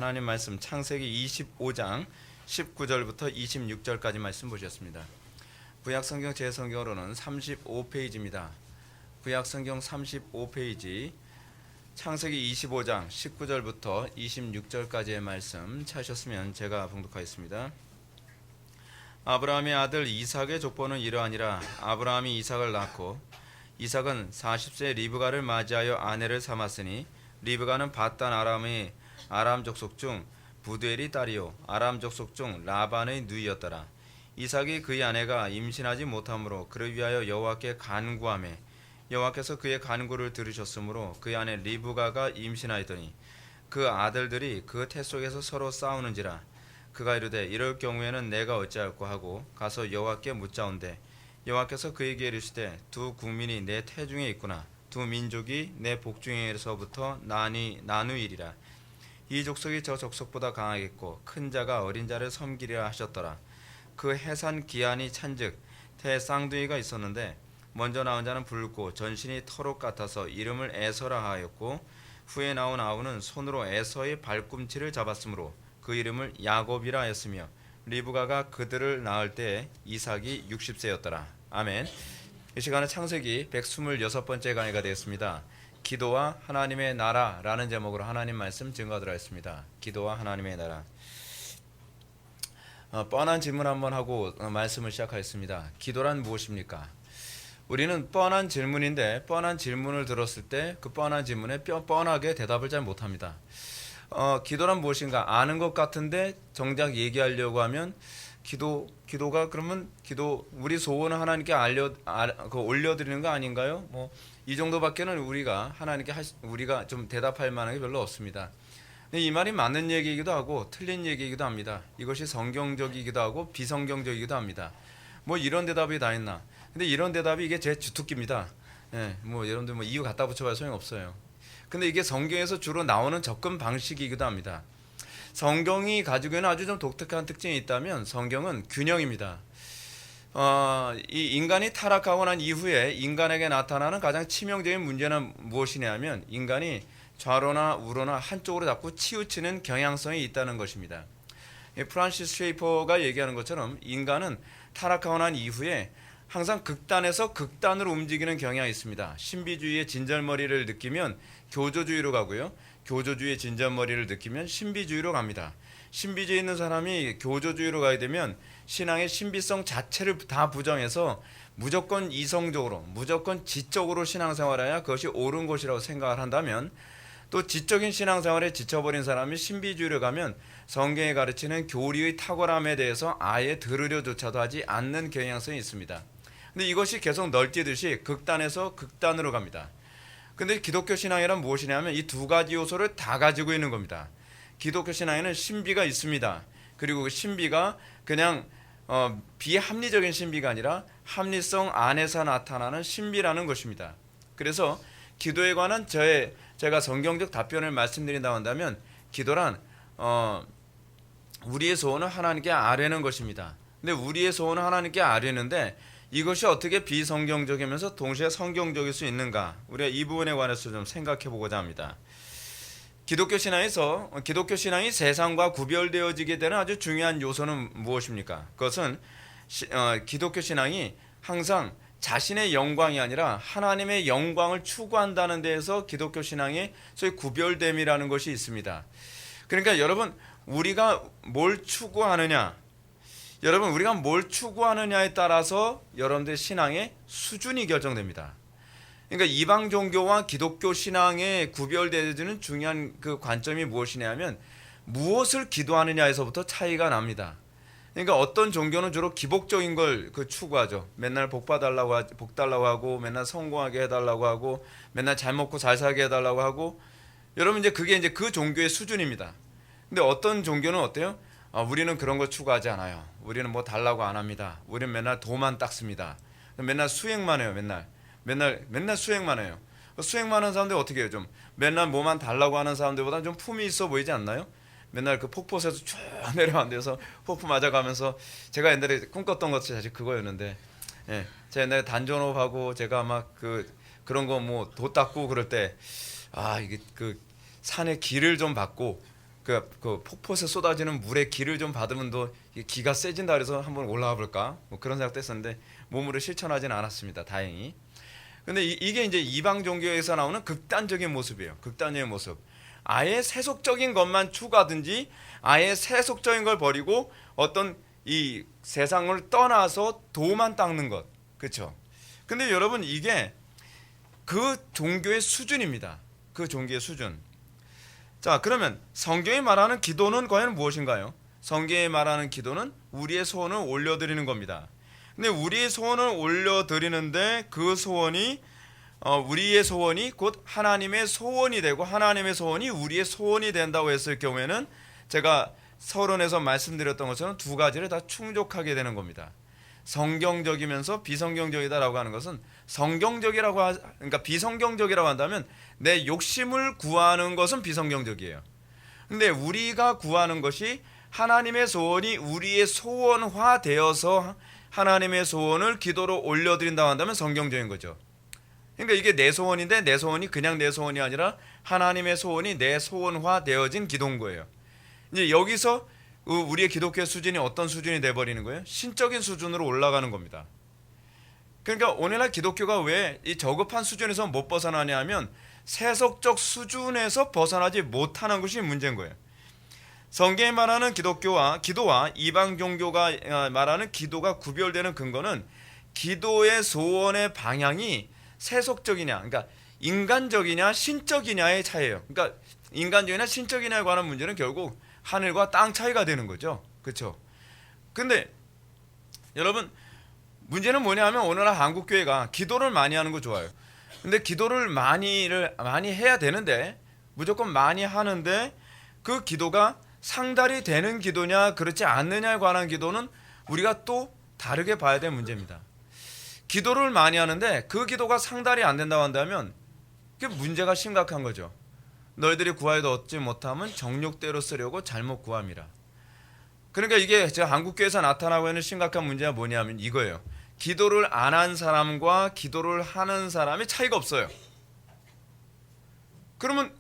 하나님 말씀 창세기 25장 19절부터 26절까지 말씀 보셨습니다. 구약성경 제 성경으로는 35페이지입니다. 구약성경 35페이지 창세기 25장 19절부터 26절까지의 말씀 찾으셨으면 제가 봉독하겠습니다. 아브라함의 아들 이삭의 족보는 이러하니라. 아브라함이 이삭을 낳고 이삭은 40세 리브가를 맞이하여 아내를 삼았으니 리브가는 바단 아람 족속 중 부두엘이 딸이요 아람 족속 중 라반의 누이였더라. 이삭이 그의 아내가 임신하지 못하므로 그를 위하여 여호와께 간구하매 여호와께서 그의 간구를 들으셨으므로 그의 아내 리브가가 임신하였더니 그 아들들이 그 태 속에서 서로 싸우는지라. 그가 이르되 이럴 경우에는 내가 어찌할꼬 하고 가서 여호와께 묻자온대 여호와께서 그에게 이르시되 두 국민이 내 태중에 있구나. 두 민족이 내 복중에서부터 나누이리라. 이 족속이 저 족속보다 강하겠고 큰 자가 어린 자를 섬기리라 하셨더라. 그 해산 기한이 찬즉 태 쌍둥이가 있었는데 먼저 낳은 자는 붉고 전신이 털옷 같아서 이름을 에서라 하였고 후에 나온 아우는 손으로 에서의 발꿈치를 잡았으므로 그 이름을 야곱이라 했으며 리브가가 그들을 낳을 때 이삭이 60세였더라. 아멘. 이 시간은 창세기 126번째 강의가 되었습니다. 기도와 하나님의 나라라는 제목으로 하나님 말씀 증거하도록 하겠습니다. 기도와 하나님의 나라. 뻔한 질문 한번 하고 말씀을 시작하겠습니다. 기도란 무엇입니까? 우리는 뻔한 질문인데 뻔한 질문을 들었을 때 그 뻔한 질문에 뻔하게 대답을 잘 못합니다. 기도란 무엇인가 아는 것 같은데 정작 얘기하려고 하면 기도가 그러면 우리 소원을 하나님께 올려드리는 거 아닌가요? 이 정도밖에는 우리가 좀 대답할 만한 게 별로 없습니다. 근데 이 말이 맞는 얘기이기도 하고 틀린 얘기이기도 합니다. 이것이 성경적이기도 하고 비성경적이기도 합니다. 이런 대답이 다 있나? 근데 이런 대답이 이게 제 주특기입니다. 여러분들 이유 갖다 붙여봐야 소용없어요. 근데 이게 성경에서 주로 나오는 접근 방식이기도 합니다. 성경이 가지고 있는 아주 좀 독특한 특징이 있다면 성경은 균형입니다. 이 인간이 타락하고 난 이후에 인간에게 나타나는 가장 치명적인 문제는 무엇이냐면 인간이 좌로나 우로나 한쪽으로 자꾸 치우치는 경향성이 있다는 것입니다. 프란시스 쉐이퍼가 얘기하는 것처럼 인간은 타락하고 난 이후에 항상 극단에서 극단으로 움직이는 경향이 있습니다. 신비주의의 진절머리를 느끼면 교조주의로 가고요. 교조주의의 진절머리를 느끼면 신비주의로 갑니다. 신비주의 있는 사람이 교조주의로 가게 되면 신앙의 신비성 자체를 다 부정해서 무조건 이성적으로 무조건 지적으로 신앙생활해야 그것이 옳은 것이라고 생각을 한다면 또 지적인 신앙생활에 지쳐버린 사람이 신비주의로 가면 성경이 가르치는 교리의 탁월함에 대해서 아예 들으려조차도 하지 않는 경향성이 있습니다. 근데 이것이 계속 널뛰듯이 극단에서 극단으로 갑니다. 근데 기독교 신앙이란 무엇이냐면 이 두 가지 요소를 다 가지고 있는 겁니다. 기독교 신앙에는 신비가 있습니다. 그리고 그 신비가 그냥 비합리적인 신비가 아니라 합리성 안에서 나타나는 신비라는 것입니다. 그래서 기도에 관한 제가 성경적 답변을 말씀드린다고 한다면 기도란 우리의 소원을 하나님께 아뢰는 것입니다. 근데 우리의 소원을 하나님께 아뢰는데 이것이 어떻게 비성경적이면서 동시에 성경적일 수 있는가? 우리가 이 부분에 관해서 좀 생각해 보고자 합니다. 기독교 신앙이 세상과 구별되어지게 되는 아주 중요한 요소는 무엇입니까? 그것은 기독교 신앙이 항상 자신의 영광이 아니라 하나님의 영광을 추구한다는 데에서 기독교 신앙의 소위 구별됨이라는 것이 있습니다. 그러니까 여러분 우리가 뭘 추구하느냐에 따라서 여러분들의 신앙의 수준이 결정됩니다. 그러니까 이방 종교와 기독교 신앙의 구별되어지는 중요한 그 관점이 무엇이냐면 무엇을 기도하느냐에서부터 차이가 납니다. 그러니까 어떤 종교는 주로 기복적인 걸 추구하죠. 맨날 복 달라고 하고 맨날 성공하게 해달라고 하고 맨날 잘 먹고 잘 살게 해달라고 하고 여러분 그게 그 종교의 수준입니다. 근데 어떤 종교는 어때요? 우리는 그런 거 추구하지 않아요. 우리는 달라고 안 합니다. 우리는 맨날 도만 닦습니다. 맨날 수행만 해요. 맨날 수행만 해요. 수행만 하는 사람들 어떻게 해요? 좀 맨날 뭐만 달라고 하는 사람들보다는 좀 품이 있어 보이지 않나요? 맨날 그 폭포에서 쭉 내려앉아서 폭포 맞아가면서 제가 옛날에 꿈꿨던 것이 사실 그거였는데 제가 옛날에 단전호흡하고 제가 막 그런 거 도 닦고 그럴 때 이게 그 산의 길을 좀 받고 그 폭포에서 쏟아지는 물의 기를 좀 받으면 더 기가 세진다 그래서 한번 올라와 볼까 뭐 그런 생각도 했었는데 몸으로 실천하지는 않았습니다. 다행히. 근데 이게 이제 이방 종교에서 나오는 극단적인 모습이에요. 극단적인 모습. 아예 세속적인 것만 추구하든지 아예 세속적인 걸 버리고 어떤 이 세상을 떠나서 도만 닦는 것. 그렇죠? 근데 여러분 이게 그 종교의 수준입니다. 그 종교의 수준. 자, 그러면 성경이 말하는 기도는 과연 무엇인가요? 성경이 말하는 기도는 우리의 소원을 올려드리는 겁니다. 근데 우리의 소원을 올려드리는데 그 소원이 우리의 소원이 곧 하나님의 소원이 되고 하나님의 소원이 우리의 소원이 된다고 했을 경우에는 제가 서론에서 말씀드렸던 것처럼 두 가지를 다 충족하게 되는 겁니다. 성경적이면서 비성경적이다라고 하는 것은 그러니까 비성경적이라고 한다면 내 욕심을 구하는 것은 비성경적이에요. 근데 우리가 구하는 것이 하나님의 소원이 우리의 소원화 되어서 하나님의 소원을 기도로 올려드린다고 한다면 성경적인 거죠. 그러니까 이게 내 소원인데 내 소원이 그냥 내 소원이 아니라 하나님의 소원이 내 소원화 되어진 기도인 거예요. 이제 여기서 우리의 기독교의 수준이 어떤 수준이 돼버리는 거예요? 신적인 수준으로 올라가는 겁니다. 그러니까 오늘날 기독교가 왜 이 저급한 수준에서 못 벗어나냐 하면 세속적 수준에서 벗어나지 못하는 것이 문제인 거예요. 성경이 말하는 기도와 이방 종교가 말하는 기도가 구별되는 근거는 기도의 소원의 방향이 세속적이냐, 그러니까 인간적이냐 신적이냐의 차이예요. 그러니까 인간적이냐 신적이냐에 관한 문제는 결국 하늘과 땅 차이가 되는 거죠. 그렇죠? 근데 여러분 문제는 뭐냐 하면 오늘날 한국 교회가 기도를 많이 하는 거 좋아요. 근데 기도를 많이 해야 되는데 무조건 많이 하는데 그 기도가 상달이 되는 기도냐 그렇지 않느냐에 관한 기도는 우리가 또 다르게 봐야 될 문제입니다. 기도를 많이 하는데 그 기도가 상달이 안 된다고 한다면 그게 문제가 심각한 거죠. 너희들이 구하여도 얻지 못하면 정욕대로 쓰려고 잘못 구함이라. 그러니까 이게 제가 한국교회에서 나타나고 있는 심각한 문제가 뭐냐면 이거예요. 기도를 안 한 사람과 기도를 하는 사람의 차이가 없어요. 그러면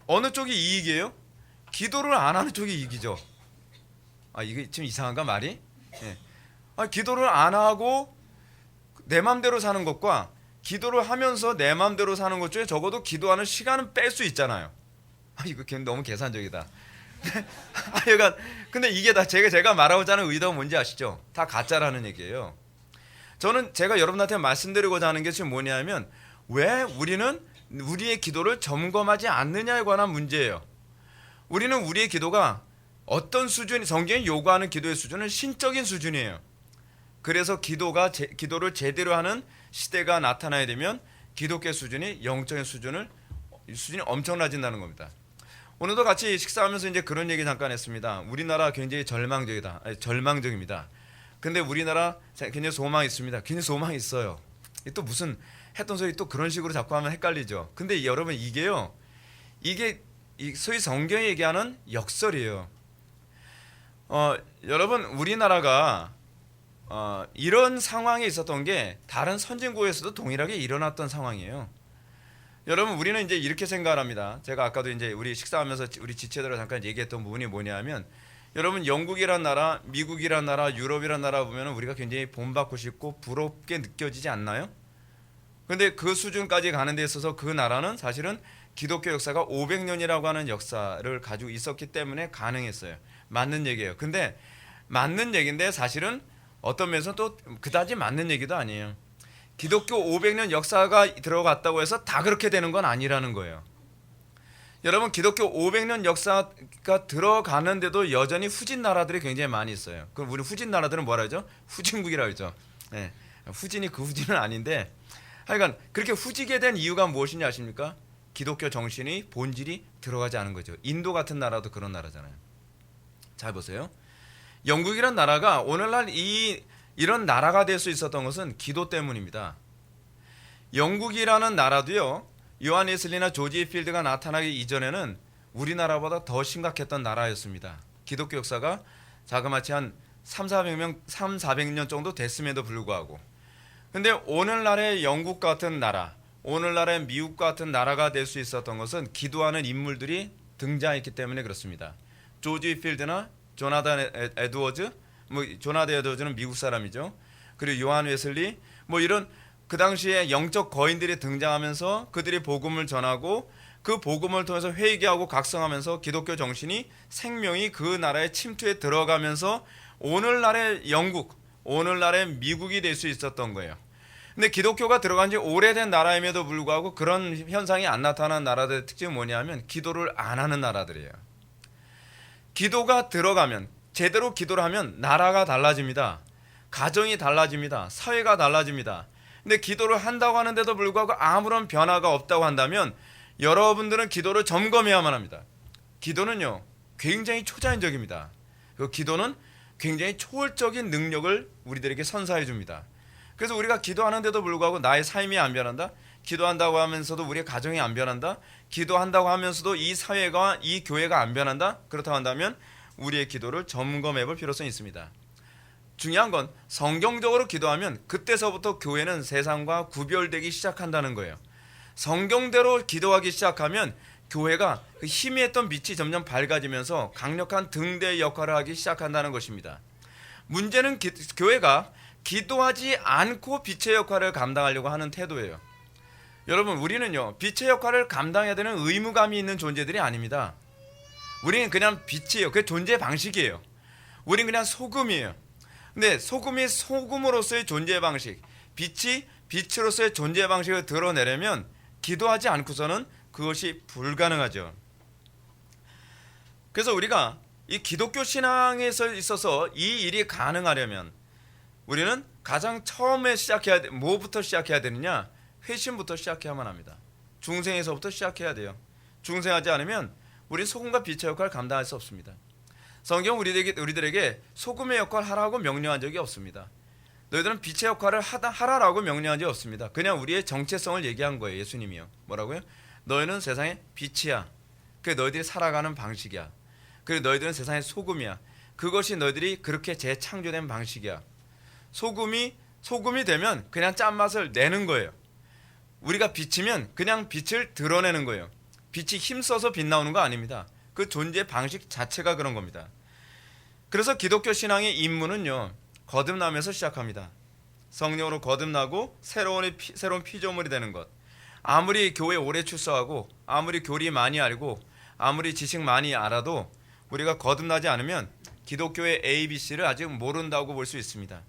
어느 쪽이 이익이에요? 기도를 안 하는 쪽이 이익이죠. 이게 좀 이상한가 말이? 예. 기도를 안 하고 내 맘대로 사는 것과 기도를 하면서 내 맘대로 사는 것 중에 적어도 기도하는 시간은 뺄 수 있잖아요. 이거 너무 계산적이다. 근데 이게 다 제가 말하고자 하는 의도가 뭔지 아시죠? 다 가짜라는 얘기예요. 저는 제가 여러분한테 말씀드리고자 하는 게 지금 뭐냐면 왜 우리는 우리의 기도를 점검하지 않느냐에 관한 문제예요. 우리는 우리의 기도가 어떤 수준이 성경이 요구하는 기도의 수준은 신적인 수준이에요. 그래서 기도를 제대로 하는 시대가 나타나야 되면 기독교 수준이 영적인 수준이 엄청나진다는 겁니다. 오늘도 같이 식사하면서 이제 그런 얘기 잠깐 했습니다. 우리나라 굉장히 절망적입니다. 근데 우리나라 굉장히 소망이 있습니다. 굉장히 소망이 있어요. 또 무슨 했던 소리 또 그런 식으로 자꾸 하면 헷갈리죠. 근데 여러분 이게 소위 성경이 얘기하는 역설이에요. 여러분 우리나라가 이런 상황에 있었던 게 다른 선진국에서도 동일하게 일어났던 상황이에요. 여러분 우리는 이제 이렇게 생각을 합니다. 제가 아까도 이제 우리 식사하면서 우리 지체들과 잠깐 얘기했던 부분이 뭐냐면 여러분 영국이란 나라, 미국이란 나라, 유럽이란 나라 보면 우리가 굉장히 본받고 싶고 부럽게 느껴지지 않나요? 근데 그 수준까지 가는 데 있어서 그 나라는 사실은 기독교 역사가 500년이라고 하는 역사를 가지고 있었기 때문에 가능했어요. 맞는 얘기예요. 근데 맞는 얘기인데 사실은 어떤 면에서 또 그다지 맞는 얘기도 아니에요. 기독교 500년 역사가 들어갔다고 해서 다 그렇게 되는 건 아니라는 거예요. 여러분 기독교 500년 역사가 들어가는데도 여전히 후진 나라들이 굉장히 많이 있어요. 그럼 우리 후진 나라들은 뭐라 하죠? 후진국이라고 하죠. 네. 후진이 그 후진은 아닌데 하여간 그렇게 후지게 된 이유가 무엇인지 아십니까? 기독교 정신이 본질이 들어가지 않은 거죠. 인도 같은 나라도 그런 나라잖아요. 잘 보세요. 영국이란 나라가 오늘날 이런 나라가 될 수 있었던 것은 기도 때문입니다. 영국이라는 나라도요. 요한 웨슬리나 조지 필드가 나타나기 이전에는 우리나라보다 더 심각했던 나라였습니다. 기독교 역사가 자그마치 한 400년 정도 됐음에도 불구하고. 근데 오늘날의 영국 같은 나라, 오늘날의 미국 같은 나라가 될 수 있었던 것은 기도하는 인물들이 등장했기 때문에 그렇습니다. 조지 필드나 조나단 에드워즈, 조나단 에드워즈는 미국 사람이죠. 그리고 요한 웨슬리, 이런 그 당시에 영적 거인들이 등장하면서 그들이 복음을 전하고 그 복음을 통해서 회개하고 각성하면서 기독교 정신이 생명이 그 나라에 침투해 들어가면서 오늘날의 영국, 오늘날의 미국이 될 수 있었던 거예요. 근데 기독교가 들어간 지 오래된 나라임에도 불구하고 그런 현상이 안 나타난 나라들의 특징은 뭐냐면 기도를 안 하는 나라들이에요. 기도가 들어가면, 제대로 기도를 하면 나라가 달라집니다. 가정이 달라집니다. 사회가 달라집니다. 근데 기도를 한다고 하는데도 불구하고 아무런 변화가 없다고 한다면 여러분들은 기도를 점검해야만 합니다. 기도는요, 굉장히 초자연적입니다. 그 기도는 굉장히 초월적인 능력을 우리들에게 선사해 줍니다. 그래서 우리가 기도하는데도 불구하고 나의 삶이 안 변한다? 기도한다고 하면서도 우리의 가정이 안 변한다? 기도한다고 하면서도 이 사회가, 이 교회가 안 변한다? 그렇다고 한다면 우리의 기도를 점검해 볼 필요성이 있습니다. 중요한 건 성경적으로 기도하면 그때서부터 교회는 세상과 구별되기 시작한다는 거예요. 성경대로 기도하기 시작하면 교회가 그 희미했던 빛이 점점 밝아지면서 강력한 등대의 역할을 하기 시작한다는 것입니다. 문제는 교회가 기도하지 않고 빛의 역할을 감당하려고 하는 태도예요. 여러분, 우리는요, 빛의 역할을 감당해야 되는 의무감이 있는 존재들이 아닙니다. 우리는 그냥 빛이에요. 그게 존재 방식이에요. 우리는 그냥 소금이에요. 근데 소금이 소금으로서의 존재 방식, 빛이 빛으로서의 존재 방식을 드러내려면 기도하지 않고서는 그것이 불가능하죠. 그래서 우리가 이 기독교 신앙에서 있어서 이 일이 가능하려면 우리는 가장 처음에 뭐부터 시작해야 되느냐? 회심부터 시작해야만 합니다. 중생에서부터 시작해야 돼요. 중생하지 않으면 우리는 소금과 빛의 역할을 감당할 수 없습니다. 성경 우리들에게 소금의 역할을 하라고 명령한 적이 없습니다. 너희들은 빛의 역할을 하라라고 명령한 적이 없습니다. 그냥 우리의 정체성을 얘기한 거예요. 예수님이요. 뭐라고요? 너희는 세상의 빛이야. 그게 너희들이 살아가는 방식이야. 그리고 너희들은 세상의 소금이야. 그것이 너희들이 그렇게 재창조된 방식이야. 소금이 되면 그냥 짠맛을 내는 거예요. 우리가 빛이면 그냥 빛을 드러내는 거예요. 빛이 힘써서 빛나오는 거 아닙니다. 그 존재 방식 자체가 그런 겁니다. 그래서 기독교 신앙의 임무는요, 거듭남에서 시작합니다. 성령으로 거듭나고 새로운 피조물이 되는 것. 아무리 교회 오래 출석하고 아무리 교리 많이 알고 아무리 지식 많이 알아도 우리가 거듭나지 않으면 기독교의 ABC를 아직 모른다고 볼 수 있습니다.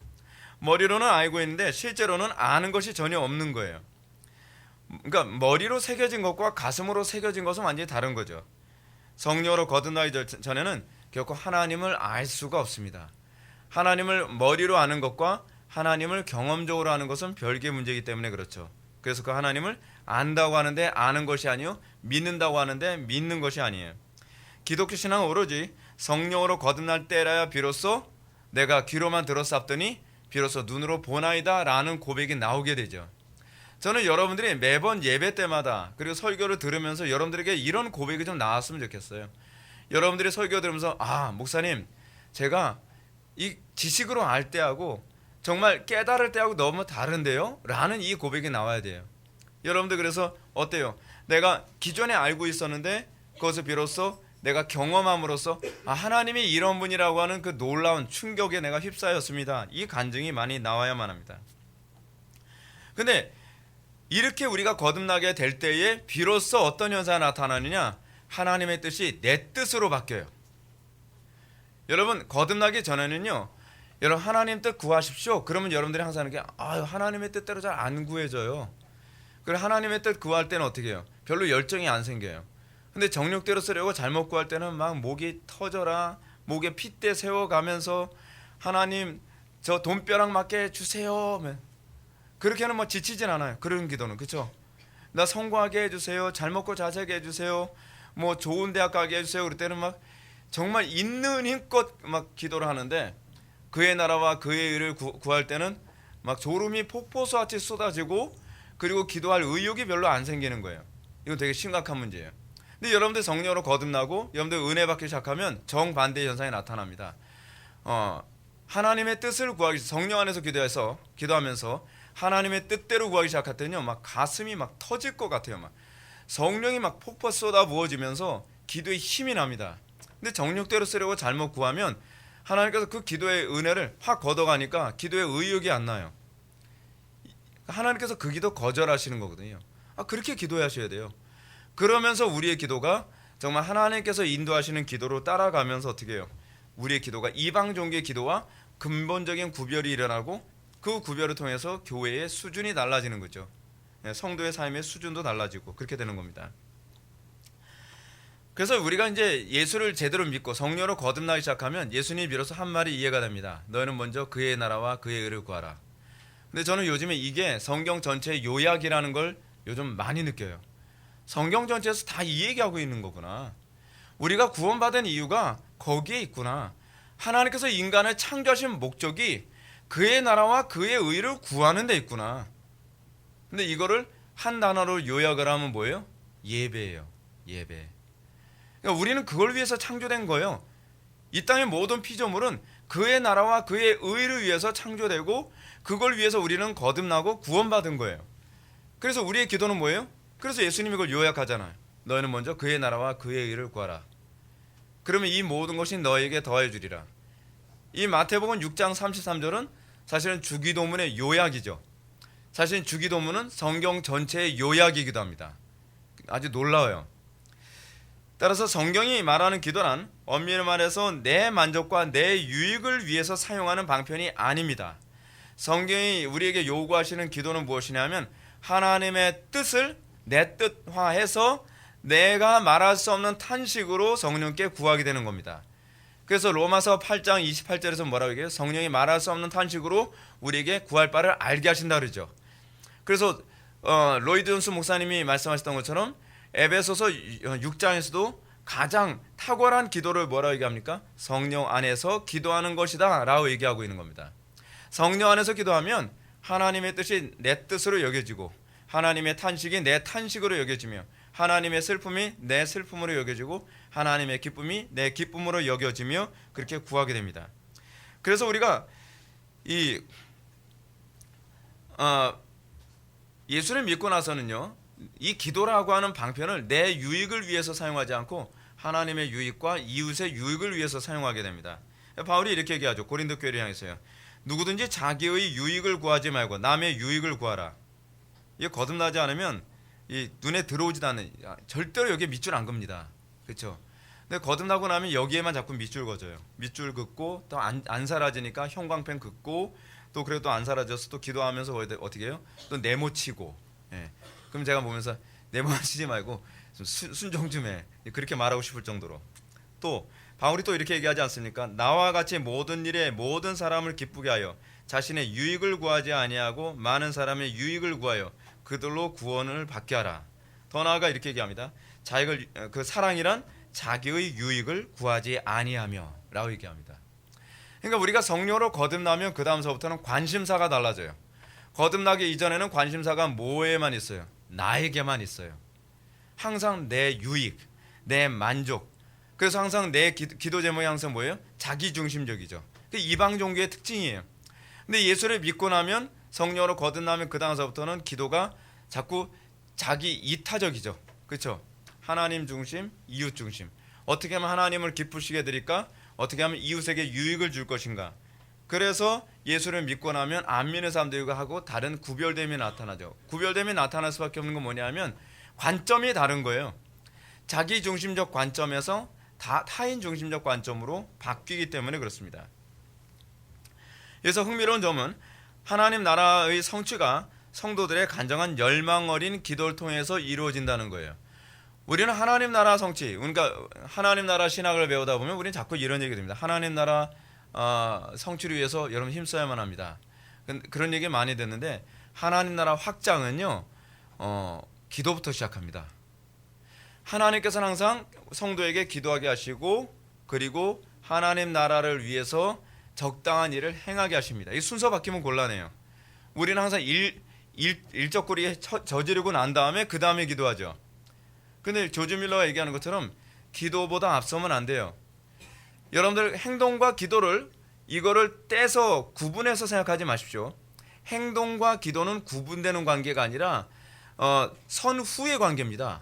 머리로는 알고 있는데 실제로는 아는 것이 전혀 없는 거예요. 그러니까 머리로 새겨진 것과 가슴으로 새겨진 것은 완전히 다른 거죠. 성령으로 거듭나기 전에는 결코 하나님을 알 수가 없습니다. 하나님을 머리로 아는 것과 하나님을 경험적으로 아는 것은 별개의 문제이기 때문에 그렇죠. 그래서 그 하나님을 안다고 하는데 아는 것이 아니요, 믿는다고 하는데 믿는 것이 아니에요. 기독교 신앙은 오로지 성령으로 거듭날 때라야 비로소 내가 귀로만 들었사옵더니 비로소 눈으로 보나이다 라는 고백이 나오게 되죠. 저는 여러분들이 매번 예배 때마다 그리고 설교를 들으면서 여러분들에게 이런 고백이 좀 나왔으면 좋겠어요. 여러분들이 설교 들으면서 목사님, 제가 이 지식으로 알 때하고 정말 깨달을 때하고 너무 다른데요? 라는 이 고백이 나와야 돼요. 여러분들 그래서 어때요? 내가 기존에 알고 있었는데 그것을 비로소 내가 경험함으로써 하나님이 이런 분이라고 하는 그 놀라운 충격에 내가 휩싸였습니다. 이 간증이 많이 나와야만 합니다. 근데 이렇게 우리가 거듭나게 될 때에 비로소 어떤 현상이 나타나느냐? 하나님의 뜻이 내 뜻으로 바뀌어요. 여러분, 거듭나기 전에는요, 여러분 하나님 뜻 구하십시오. 그러면 여러분들이 항상 이렇게 하나님의 뜻대로 잘 안 구해져요. 그리고 하나님의 뜻 구할 때는 어떻게 해요? 별로 열정이 안 생겨요. 근데 정욕대로 쓰려고 잘못 구할 때는 막 목이 터져라, 목에 핏대 세워가면서 하나님 저 돈벼락 맞게 해주세요. 그렇게는 뭐 지치진 않아요. 그런 기도는. 그렇죠? 나 성공하게 해주세요. 잘 먹고 잘 살게 해주세요. 뭐 좋은 대학 가게 해주세요. 그럴 때는 막 정말 있는 힘껏 막 기도를 하는데 그의 나라와 그의 의를 구할 때는 막 졸음이 폭포수같이 쏟아지고 그리고 기도할 의욕이 별로 안 생기는 거예요. 이건 되게 심각한 문제예요. 근데 여러분들 성령으로 거듭나고 여러분들 은혜 받기 시작하면 정반대의 현상이 나타납니다. 하나님의 뜻을 구하기, 성령 안에서 기도하면서 하나님의 뜻대로 구하기 시작할 때는요, 막 가슴이 막 터질 것 같아요. 막 성령이 막 폭포 쏟아 부어지면서 기도에 힘이 납니다. 근데 정욕대로 쓰려고 잘못 구하면 하나님께서 그 기도의 은혜를 확 걷어가니까 기도의 의욕이 안 나요. 하나님께서 그 기도 거절하시는 거거든요. 그렇게 기도하셔야 돼요. 그러면서 우리의 기도가 정말 하나님께서 인도하시는 기도로 따라가면서 어떻게 해요? 우리의 기도가 이방 종교의 기도와 근본적인 구별이 일어나고 그 구별을 통해서 교회의 수준이 달라지는 거죠. 성도의 삶의 수준도 달라지고 그렇게 되는 겁니다. 그래서 우리가 이제 예수를 제대로 믿고 성령으로 거듭나기 시작하면 예수님이 비로소 한 말이 이해가 됩니다. 너희는 먼저 그의 나라와 그의 의를 구하라. 근데 저는 요즘에 이게 성경 전체의 요약이라는 걸 요즘 많이 느껴요. 성경 전체에서 다 이 얘기하고 있는 거구나. 우리가 구원받은 이유가 거기에 있구나. 하나님께서 인간을 창조하신 목적이 그의 나라와 그의 의를 구하는 데 있구나. 근데 이거를 한 단어로 요약을 하면 뭐예요? 예배예요. 예배. 그러니까 우리는 그걸 위해서 창조된 거예요. 이 땅의 모든 피조물은 그의 나라와 그의 의를 위해서 창조되고 그걸 위해서 우리는 거듭나고 구원받은 거예요. 그래서 우리의 기도는 뭐예요? 그래서 예수님이 이걸 요약하잖아요. 너희는 먼저 그의 나라와 그의 의를 구하라. 그러면 이 모든 것이 너에게 더해 주리라. 이 마태복음 6장 33절은 사실은 주기도문의 요약이죠. 사실 주기도문은 성경 전체의 요약이기도 합니다. 아주 놀라워요. 따라서 성경이 말하는 기도란 엄밀히 말해서 내 만족과 내 유익을 위해서 사용하는 방편이 아닙니다. 성경이 우리에게 요구하시는 기도는 무엇이냐면 하나님의 뜻을 내 뜻화해서 내가 말할 수 없는 탄식으로 성령께 구하게 되는 겁니다. 그래서 로마서 8장 28절에서 뭐라고 얘기해요? 성령이 말할 수 없는 탄식으로 우리에게 구할 바를 알게 하신다 그러죠. 그래서 로이드 존스 목사님이 말씀하셨던 것처럼 에베소서 6장에서도 가장 탁월한 기도를 뭐라고 얘기합니까? 성령 안에서 기도하는 것이다 라고 얘기하고 있는 겁니다. 성령 안에서 기도하면 하나님의 뜻이 내 뜻으로 여겨지고 하나님의 탄식이 내 탄식으로 여겨지며 하나님의 슬픔이 내 슬픔으로 여겨지고 하나님의 기쁨이 내 기쁨으로 여겨지며 그렇게 구하게 됩니다. 그래서 우리가 예수를 믿고 나서는요, 이 기도라고 하는 방편을 내 유익을 위해서 사용하지 않고 하나님의 유익과 이웃의 유익을 위해서 사용하게 됩니다. 바울이 이렇게 얘기하죠. 고린도 교회를 향해서요. 누구든지 자기의 유익을 구하지 말고 남의 유익을 구하라. 이게 거듭나지 않으면 이 눈에 들어오지도 않는, 절대로 여기에 밑줄 안 겁니다. 그렇죠? 근데 거듭나고 나면 여기에만 자꾸 밑줄 그어져요. 밑줄 긋고 또 안 사라지니까 형광펜 긋고 또 그래도 또 안 사라져서 또 기도하면서 어떻게 해요? 또 네모치고. 예. 그럼 제가 보면서 네모치지 말고 좀 순종 좀 해. 그렇게 말하고 싶을 정도로. 또 바울이 또 이렇게 얘기하지 않습니까? 나와 같이 모든 일에 모든 사람을 기쁘게 하여 자신의 유익을 구하지 아니하고 많은 사람의 유익을 구하여 그들로 구원을 받게 하라. 더 나아가 이렇게 얘기합니다. 그 사랑이란 자기의 유익을 구하지 아니하며 라고 얘기합니다. 그러니까 우리가 성령으로 거듭나면 그 다음서부터는 관심사가 달라져요. 거듭나기 이전에는 관심사가 뭐에만 있어요? 나에게만 있어요. 항상 내 유익, 내 만족. 그래서 항상 내 기도 제목이 항상 뭐예요? 자기중심적이죠. 그 이방 종교의 특징이에요. 근데 예수를 믿고 나면, 성령으로 거듭나면 그 다음서부터는 기도가 자꾸 자기 이타적이죠. 그렇죠? 하나님 중심, 이웃 중심. 어떻게 하면 하나님을 기쁘시게 드릴까? 어떻게 하면 이웃에게 유익을 줄 것인가? 그래서 예수를 믿고 나면 안 믿는 사람들과 하고 다른 구별됨이 나타나죠. 구별됨이 나타날 수밖에 없는 건 뭐냐면 관점이 다른 거예요. 자기 중심적 관점에서 타인 중심적 관점으로 바뀌기 때문에 그렇습니다. 그래서 흥미로운 점은 하나님 나라의 성취가 성도들의 간절한 열망 어린 기도를 통해서 이루어진다는 거예요. 우리는 하나님 나라 성취, 그러니까 하나님 나라 신학을 배우다 보면 우리는 자꾸 이런 얘기 됩니다. 하나님 나라 성취를 위해서 여러분 힘써야만 합니다. 그런 얘기 많이 듣는데 하나님 나라 확장은요, 기도부터 시작합니다. 하나님께서는 항상 성도에게 기도하게 하시고 그리고 하나님 나라를 위해서 적당한 일을 행하게 하십니다. 이 순서 바뀌면 곤란해요. 우리는 항상 일적거리에 저지르고 난 다음에 그 다음에 기도하죠. 근데 조지 밀러가 얘기하는 것처럼 기도보다 앞서면 안 돼요. 여러분들 행동과 기도를 이거를 떼서 구분해서 생각하지 마십시오. 행동과 기도는 구분되는 관계가 아니라 선후의 관계입니다.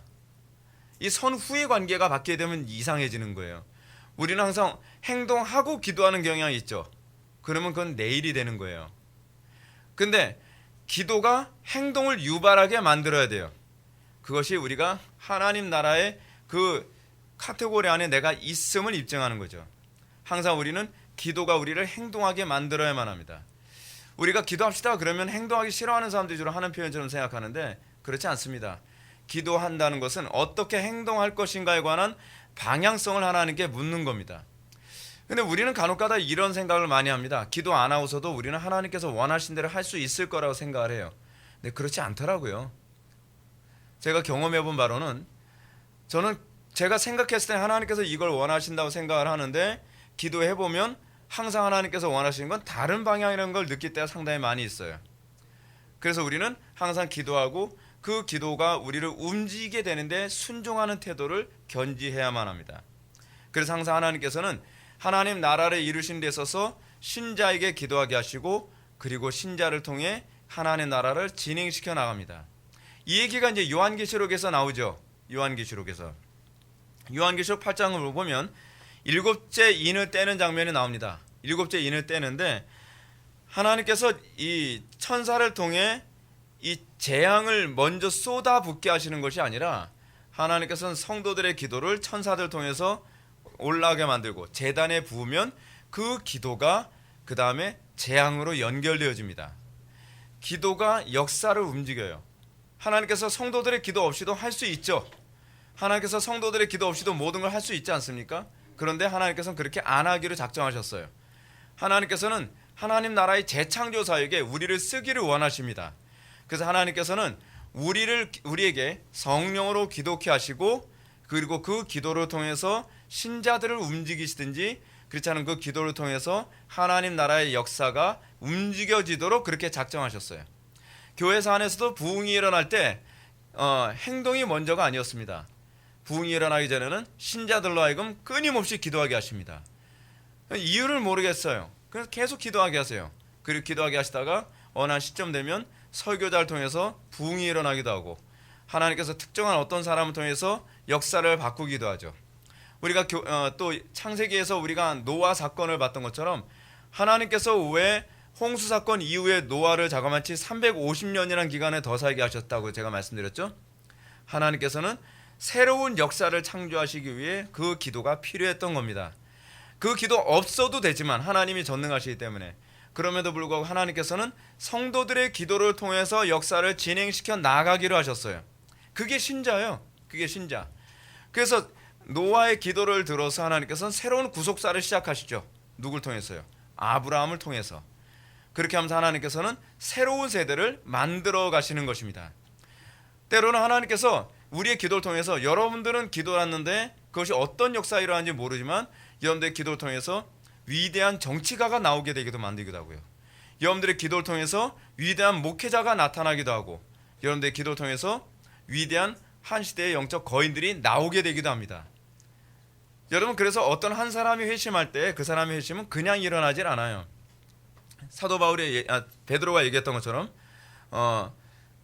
이 선후의 관계가 바뀌게 되면 이상해지는 거예요. 우리는 항상 행동하고 기도하는 경향이 있죠. 그러면 그건 내일이 되는 거예요. 근데 기도가 행동을 유발하게 만들어야 돼요. 그것이 우리가 하나님 나라의 그 카테고리 안에 내가 있음을 입증하는 거죠. 항상 우리는 기도가 우리를 행동하게 만들어야만 합니다. 우리가 기도합시다 그러면 행동하기 싫어하는 사람들이 주로 하는 표현처럼 생각하는데 그렇지 않습니다. 기도한다는 것은 어떻게 행동할 것인가에 관한 방향성을 하나님께 묻는 겁니다. 근데 우리는 간혹가다 이런 생각을 많이 합니다. 기도 안 하고서도 우리는 하나님께서 원하신 대로 할 수 있을 거라고 생각을 해요. 근데 그렇지 않더라고요. 제가 경험해 본 바로는 저는 제가 생각했을 때 하나님께서 이걸 원하신다고 생각을 하는데 기도해 보면 항상 하나님께서 원하시는 건 다른 방향이라는 걸 느낄 때가 상당히 많이 있어요. 그래서 우리는 항상 기도하고 그 기도가 우리를 움직이게 되는데 순종하는 태도를 견지해야만 합니다. 그래서 항상 하나님께서는 하나님 나라를 이루신 데 있어서 신자에게 기도하게 하시고 그리고 신자를 통해 하나님 나라를 진행시켜 나갑니다. 이 얘기가 이제 요한계시록에서 나오죠. 요한계시록 8장을 보면 일곱째 인을 떼는 장면이 나옵니다. 일곱째 인을 떼는데 하나님께서 이 천사를 통해 이 재앙을 먼저 쏟아붓게 하시는 것이 아니라 하나님께서는 성도들의 기도를 천사들 통해서 올라가게 만들고 제단에 부으면 그 기도가 그 다음에 재앙으로 연결되어집니다. 기도가 역사를 움직여요. 하나님께서 성도들의 기도 없이도 할 수 있죠. 하나님께서 성도들의 기도 없이도 모든 걸 할 수 있지 않습니까? 그런데 하나님께서는 그렇게 안 하기를 작정하셨어요. 하나님께서는 하나님 나라의 재창조 사역에 우리를 쓰기를 원하십니다. 그래서 하나님께서는 우리에게 성령으로 기도케 하시고 그리고 그 기도를 통해서 신자들을 움직이시든지 그렇지 않은 그 기도를 통해서 하나님 나라의 역사가 움직여지도록 그렇게 작정하셨어요. 교회사 안에서도 부흥이 일어날 때 행동이 먼저가 아니었습니다. 부흥이 일어나기 전에는 신자들로 하여금 끊임없이 기도하게 하십니다. 이유를 모르겠어요. 그래서 계속 기도하게 하세요. 그리고 기도하게 하시다가 어느 한 시점 되면 설교자를 통해서 부흥이 일어나기도 하고 하나님께서 특정한 어떤 사람을 통해서 역사를 바꾸기도 하죠. 우리가 또 창세기에서 우리가 노아 사건을 봤던 것처럼 하나님께서 왜 홍수 사건 이후에 노아를 자그마치 350년이라는 기간에 더 살게 하셨다고 제가 말씀드렸죠. 하나님께서는 새로운 역사를 창조하시기 위해 그 기도가 필요했던 겁니다. 그 기도 없어도 되지만 하나님이 전능하시기 때문에 그럼에도 불구하고 하나님께서는 성도들의 기도를 통해서 역사를 진행시켜 나가기로 하셨어요. 그게 신자예요. 그게 신자. 그래서 노아의 기도를 들어서 하나님께서는 새로운 구속사를 시작하시죠. 누굴 통해서요? 아브라함을 통해서. 그렇게 하면서 하나님께서는 새로운 세대를 만들어 가시는 것입니다. 때로는 하나님께서 우리의 기도를 통해서 여러분들은 기도했는데 그것이 어떤 역사가 일어나는지 모르지만 여러분들의 기도를 통해서 위대한 정치가가 나오게 되기도 만들기도 하고요. 여러분들의 기도를 통해서 위대한 목회자가 나타나기도 하고 여러분들의 기도를 통해서 위대한 한 시대의 영적 거인들이 나오게 되기도 합니다. 여러분 그래서 어떤 한 사람이 회심할 때 그 사람의 회심은 그냥 일어나질 않아요. 사도 바울이 베드로가 얘기했던 것처럼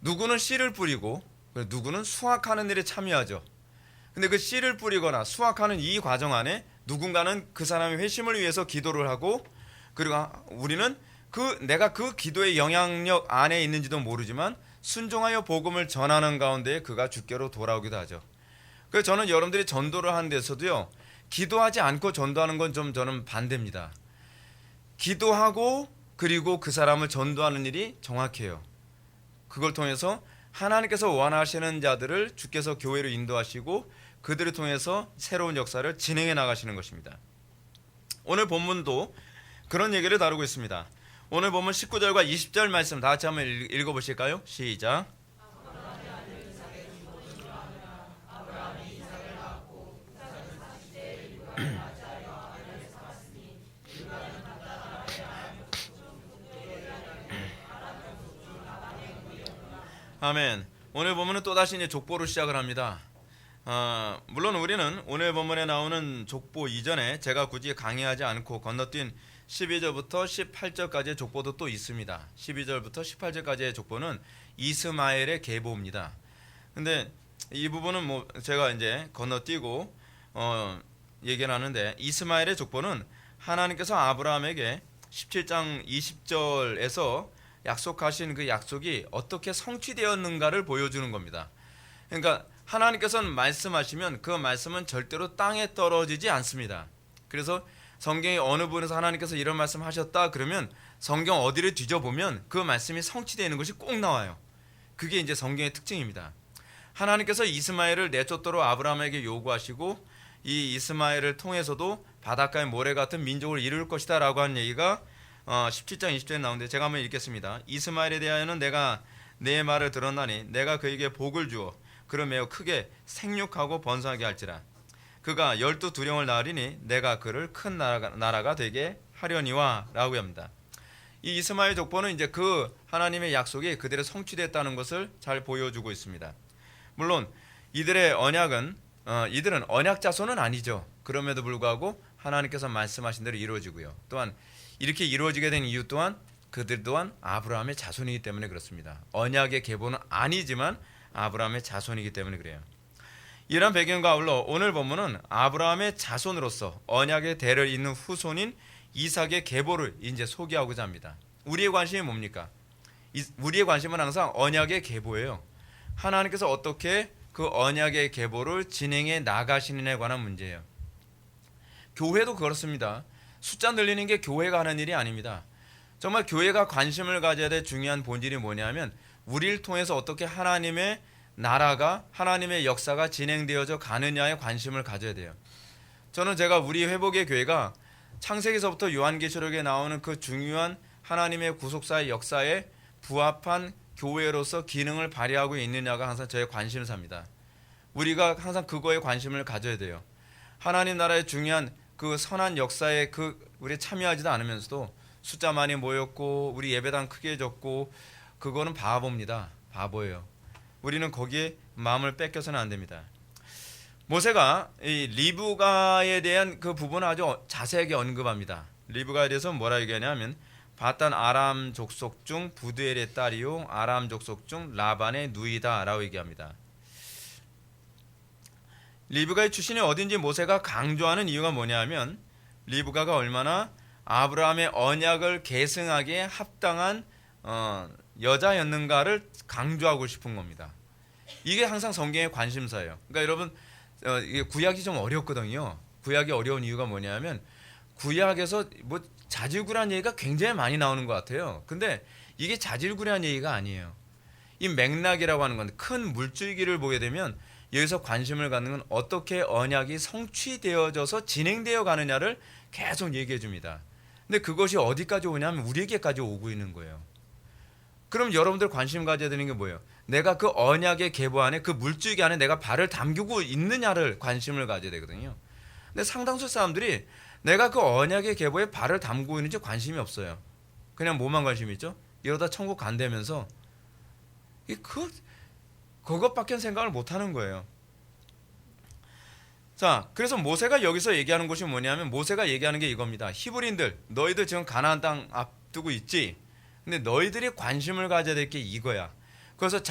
누구는 씨를 뿌리고 누구는 수확하는 일에 참여하죠. 근데 그 씨를 뿌리거나 수확하는 이 과정 안에 누군가는 그 사람의 회심을 위해서 기도를 하고 그리고 우리는 내가 그 기도의 영향력 안에 있는지도 모르지만 순종하여 복음을 전하는 가운데 그가 주께로 돌아오기도 하죠. 그래서 저는 여러분들이 전도를 하는 데서도요 기도하지 않고 전도하는 건 좀 저는 반대입니다. 기도하고 그리고 그 사람을 전도하는 일이 정확해요. 그걸 통해서 하나님께서 원하시는 자들을 주께서 교회로 인도하시고 그들을 통해서 새로운 역사를 진행해 나가시는 것입니다. 오늘 본문도 그런 얘기를 다루고 있습니다. 오늘 본문 19절과 20절 말씀 다 같이 한번 읽어보실까요? 시작. 아멘. 오늘 본문은 또다시 이제 족보로 시작을 합니다. 물론 우리는 오늘 본문에 나오는 족보 이전에 제가 굳이 강의하지 않고 건너뛴 12절부터 18절까지의 족보도 또 있습니다. 12절부터 18절까지의 족보는 이스마엘의 계보입니다. 근데 이 부분은 뭐 제가 이제 건너뛰고 얘기를 하는데, 이스마엘의 족보는 하나님께서 아브라함에게 17장 20절에서 약속하신 그 약속이 어떻게 성취되었는가를 보여주는 겁니다. 그러니까 하나님께서는 말씀하시면 그 말씀은 절대로 땅에 떨어지지 않습니다. 그래서 성경의 어느 부분에서 하나님께서 이런 말씀하셨다 그러면 성경 어디를 뒤져보면 그 말씀이 성취되는 것이 꼭 나와요. 그게 이제 성경의 특징입니다. 하나님께서 이스마엘을 내쫓도록 아브라함에게 요구하시고, 이 이스마엘을 통해서도 바닷가의 모래 같은 민족을 이룰 것이다 라고 하는 얘기가 17장 20절에 나오는데, 제가 한번 읽겠습니다. 이스마엘에 대하여는 내가 내 말을 들었나니 내가 그에게 복을 주어 그를 매우 크게 생육하고 번성하게 할지라. 그가 12두령을 낳으리니 내가 그를 큰 나라가 되게 하려니와 라고 합니다. 이 이스마엘 족보는 이제 그 하나님의 약속이 그대로 성취됐다는 것을 잘 보여주고 있습니다. 물론 이들의 언약은 이들은 언약 자손은 아니죠. 그럼에도 불구하고 하나님께서 말씀하신 대로 이루어지고요. 또한 이렇게 이루어지게 된 이유 또한 그들 또한 아브라함의 자손이기 때문에 그렇습니다. 언약의 계보는 아니지만 아브라함의 자손이기 때문에 그래요. 이런 배경과 아울러 오늘 본문은 아브라함의 자손으로서 언약의 대를 잇는 후손인 이삭의 계보를 이제 소개하고자 합니다. 우리의 관심이 뭡니까? 우리의 관심은 항상 언약의 계보예요. 하나님께서 어떻게 그 언약의 계보를 진행해 나가시는에 관한 문제예요. 교회도 그렇습니다. 숫자 늘리는 게 교회가 하는 일이 아닙니다. 정말 교회가 관심을 가져야 될 중요한 본질이 뭐냐면, 우리를 통해서 어떻게 하나님의 나라가, 하나님의 역사가 진행되어져 가느냐에 관심을 가져야 돼요. 저는 제가 우리 회복의 교회가 창세기서부터 요한계시록에 나오는 그 중요한 하나님의 구속사의 역사에 부합한 교회로서 기능을 발휘하고 있느냐가 항상 저의 관심사입니다. 우리가 항상 그거에 관심을 가져야 돼요. 하나님 나라의 중요한 그 선한 역사에 우리 참여하지도 않으면서도 숫자 많이 모였고 우리 예배당 크게 졌고, 그거는 바보입니다. 바보예요. 우리는 거기에 마음을 뺏겨서는 안 됩니다. 모세가 이 리브가에 대한 그 부분을 아주 자세하게 언급합니다. 리브가에 대해서 뭐라 얘기하냐면, 바단 아람 족속 중 부드엘의 딸이요 아람 족속 중 라반의 누이다 라고 얘기합니다. 리브가의 출신이 어딘지 모세가 강조하는 이유가 뭐냐면, 리브가가 얼마나 아브라함의 언약을 계승하기에 합당한 여자였는가를 강조하고 싶은 겁니다. 이게 항상 성경의 관심사예요. 그러니까 여러분, 이게 구약이 좀 어렵거든요. 구약이 어려운 이유가 뭐냐면, 구약에서 뭐 자질구레한 얘기가 굉장히 많이 나오는 것 같아요. 근데 이게 자질구레한 얘기가 아니에요. 이 맥락이라고 하는 건데, 큰 물줄기를 보게 되면 여기서 관심을 갖는 건 어떻게 언약이 성취되어져서 진행되어 가느냐를 계속 얘기해 줍니다. 근데 그것이 어디까지 오냐면 우리에게까지 오고 있는 거예요. 그럼 여러분들 관심 가져야 되는 게 뭐예요? 내가 그 언약의 계보 안에, 그 물줄기 안에 내가 발을 담그고 있느냐를 관심을 가져야 되거든요. 근데 상당수 사람들이 내가 그 언약의 계보에 발을 담그고 있는지 관심이 없어요. 그냥 뭐만 관심이 있죠? 이러다 천국 간다면서 그것밖에 생각을 못하는 거예요. 자, 그래서 모세가 여기서 얘기하는 것이 뭐냐면, 모세가 얘기하는 게 이겁니다. 히브리인들, 너희들 지금 가나안 땅 앞두고 있지? 근데 너희들이 관심을 가져야 될 게 이거야. 그래서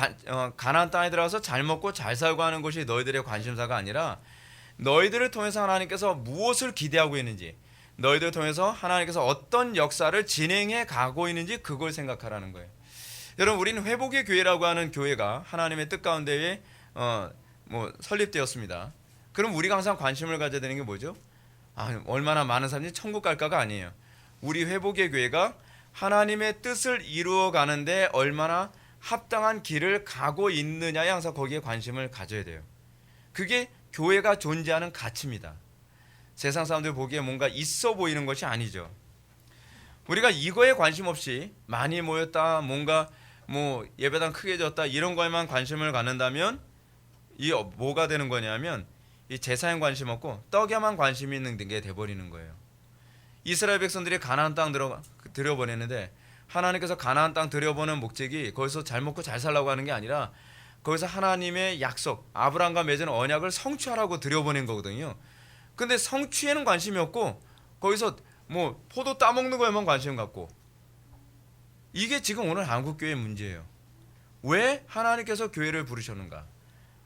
가나안 땅에 들어가서 잘 먹고 잘 살고 하는 것이 너희들의 관심사가 아니라, 너희들을 통해서 하나님께서 무엇을 기대하고 있는지, 너희들을 통해서 하나님께서 어떤 역사를 진행해 가고 있는지 그걸 생각하라는 거예요. 여러분, 우리는 회복의 교회라고 하는 교회가 하나님의 뜻 가운데에 설립되었습니다. 그럼 우리가 항상 관심을 가져야 되는 게 뭐죠? 얼마나 많은 사람들이 천국 갈까가 아니에요. 우리 회복의 교회가 하나님의 뜻을 이루어 가는데 얼마나 합당한 길을 가고 있느냐에 항상 거기에 관심을 가져야 돼요. 그게 교회가 존재하는 가치입니다. 세상 사람들 보기에 뭔가 있어 보이는 것이 아니죠. 우리가 이거에 관심 없이 많이 모였다, 뭔가 예배당 크게 졌다, 이런 거에만 관심을 갖는다면 이 뭐가 되는 거냐면, 이 제사에 관심 없고 떡에만 관심이 있는 게 돼버리는 거예요. 이스라엘 백성들이 가나안 땅 들여보내는데, 하나님께서 가나안 땅 들여보는 목적이 거기서 잘 먹고 잘 살라고 하는 게 아니라, 거기서 하나님의 약속, 아브라함과 맺은 언약을 성취하라고 들여보낸 거거든요. 근데 성취에는 관심이 없고 거기서 포도 따먹는 거에만 관심 갖고, 이게 지금 오늘 한국교회의 문제예요. 왜 하나님께서 교회를 부르셨는가?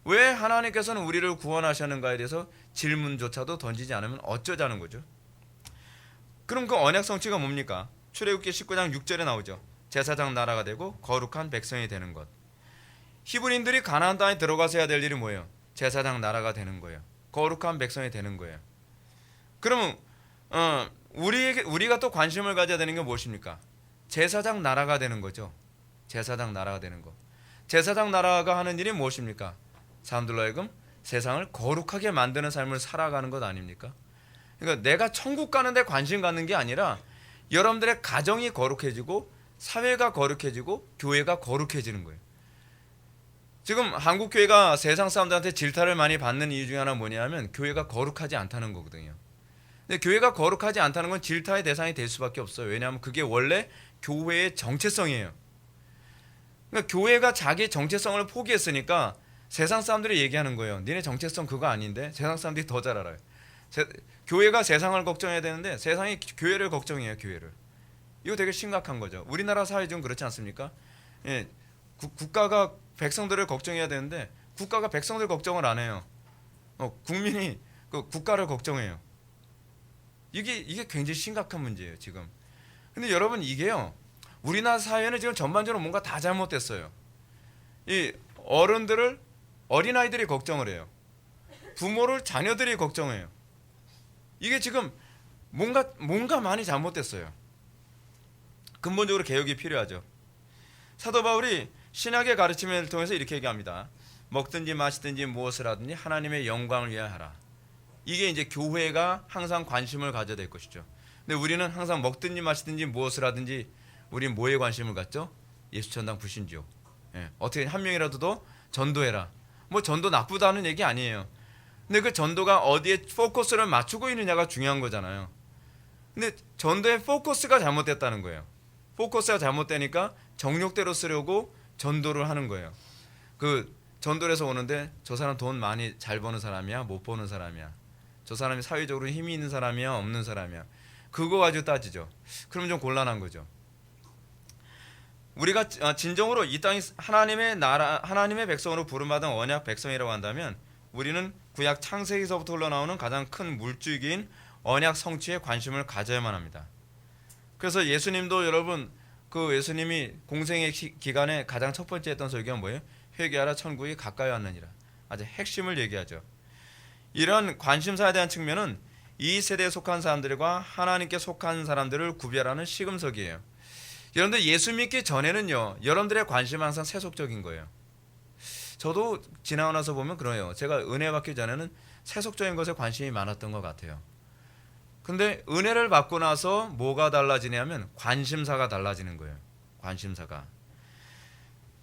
왜 하나님께서는 우리를 구원하셨는가에 대해서 질문조차도 던지지 않으면 어쩌자는 거죠. 그럼 그 언약 성취가 뭡니까? 출애굽기 19장 6절에 나오죠. 제사장 나라가 되고 거룩한 백성이 되는 것. 히브리인들이 가나안 땅에 들어가서 해야 될 일이 뭐예요? 제사장 나라가 되는 거예요. 거룩한 백성이 되는 거예요. 그러면 우리가 또 관심을 가져야 되는 게 무엇입니까? 제사장 나라가 되는 거죠. 제사장 나라가 되는 거. 제사장 나라가 하는 일이 무엇입니까? 사람들로 하여금 세상을 거룩하게 만드는 삶을 살아가는 것 아닙니까? 그러니까 내가 천국 가는데 관심 갖는 게 아니라 여러분들의 가정이 거룩해지고 사회가 거룩해지고 교회가 거룩해지는 거예요. 지금 한국 교회가 세상 사람들한테 질타를 많이 받는 이유 중에 하나 뭐냐면 교회가 거룩하지 않다는 거거든요. 근데 교회가 거룩하지 않다는 건 질타의 대상이 될 수밖에 없어요. 왜냐하면 그게 원래 교회의 정체성이에요. 그러니까 교회가 자기 정체성을 포기했으니까 세상 사람들이 얘기하는 거예요. 니네 정체성 그거 아닌데? 세상 사람들이 더 잘 알아요. 교회가 세상을 걱정해야 되는데 세상이 교회를 걱정해요. 교회를. 이거 되게 심각한 거죠. 우리나라 사회 좀 그렇지 않습니까? 예, 국가가 백성들을 걱정해야 되는데 국가가 백성들 걱정을 안 해요. 국민이 그 국가를 걱정해요. 이게 굉장히 심각한 문제예요. 지금. 근데 여러분 이게요. 우리나라 사회는 지금 전반적으로 뭔가 다 잘못됐어요. 이 어린아이들이 걱정을 해요. 부모를 자녀들이 걱정해요. 이게 지금 뭔가 많이 잘못됐어요. 근본적으로 개혁이 필요하죠. 사도 바울이 신학의 가르침을 통해서 이렇게 얘기합니다. 먹든지 마시든지 무엇을 하든지 하나님의 영광을 위하여 하라. 이게 이제 교회가 항상 관심을 가져야 될 것이죠. 근데 우리는 항상 먹든지 마시든지 무엇을 하든지 우리는 뭐에 관심을 갖죠? 예수 전당 불신지요. 예, 어떻게 한 명이라도 더 전도해라. 뭐 전도 나쁘다는 얘기 아니에요. 근데 그 전도가 어디에 포커스를 맞추고 있느냐가 중요한 거잖아요. 근데 전도의 포커스가 잘못됐다는 거예요. 포커스가 잘못되니까 정욕대로 쓰려고 전도를 하는 거예요. 그 전도를 해서 오는데 저 사람 돈 많이 잘 버는 사람이야? 못 버는 사람이야? 저 사람이 사회적으로 힘이 있는 사람이야? 없는 사람이야? 그거 가지고 따지죠. 그럼 좀 곤란한 거죠. 우리가 진정으로 이 땅이 하나님의 나라, 하나님의 백성으로 부름받은 언약 백성이라고 한다면 우리는 구약 창세기서부터 흘러나오는 가장 큰 물줄기인 언약 성취에 관심을 가져야만 합니다. 그래서 예수님도 여러분 그 예수님이 공생의 기간에 가장 첫 번째 했던 설교가 뭐예요? 회개하라 천국이 가까이 왔느니라. 아주 핵심을 얘기하죠. 이런 관심사에 대한 측면은 이 세대에 속한 사람들과 하나님께 속한 사람들을 구별하는 시금석이에요. 여러분들 예수 믿기 전에는요, 여러분들의 관심은 항상 세속적인 거예요. 저도 지나고 나서 보면 그래요. 제가 은혜 받기 전에는 세속적인 것에 관심이 많았던 것 같아요. 근데 은혜를 받고 나서 뭐가 달라지냐면 관심사가 달라지는 거예요.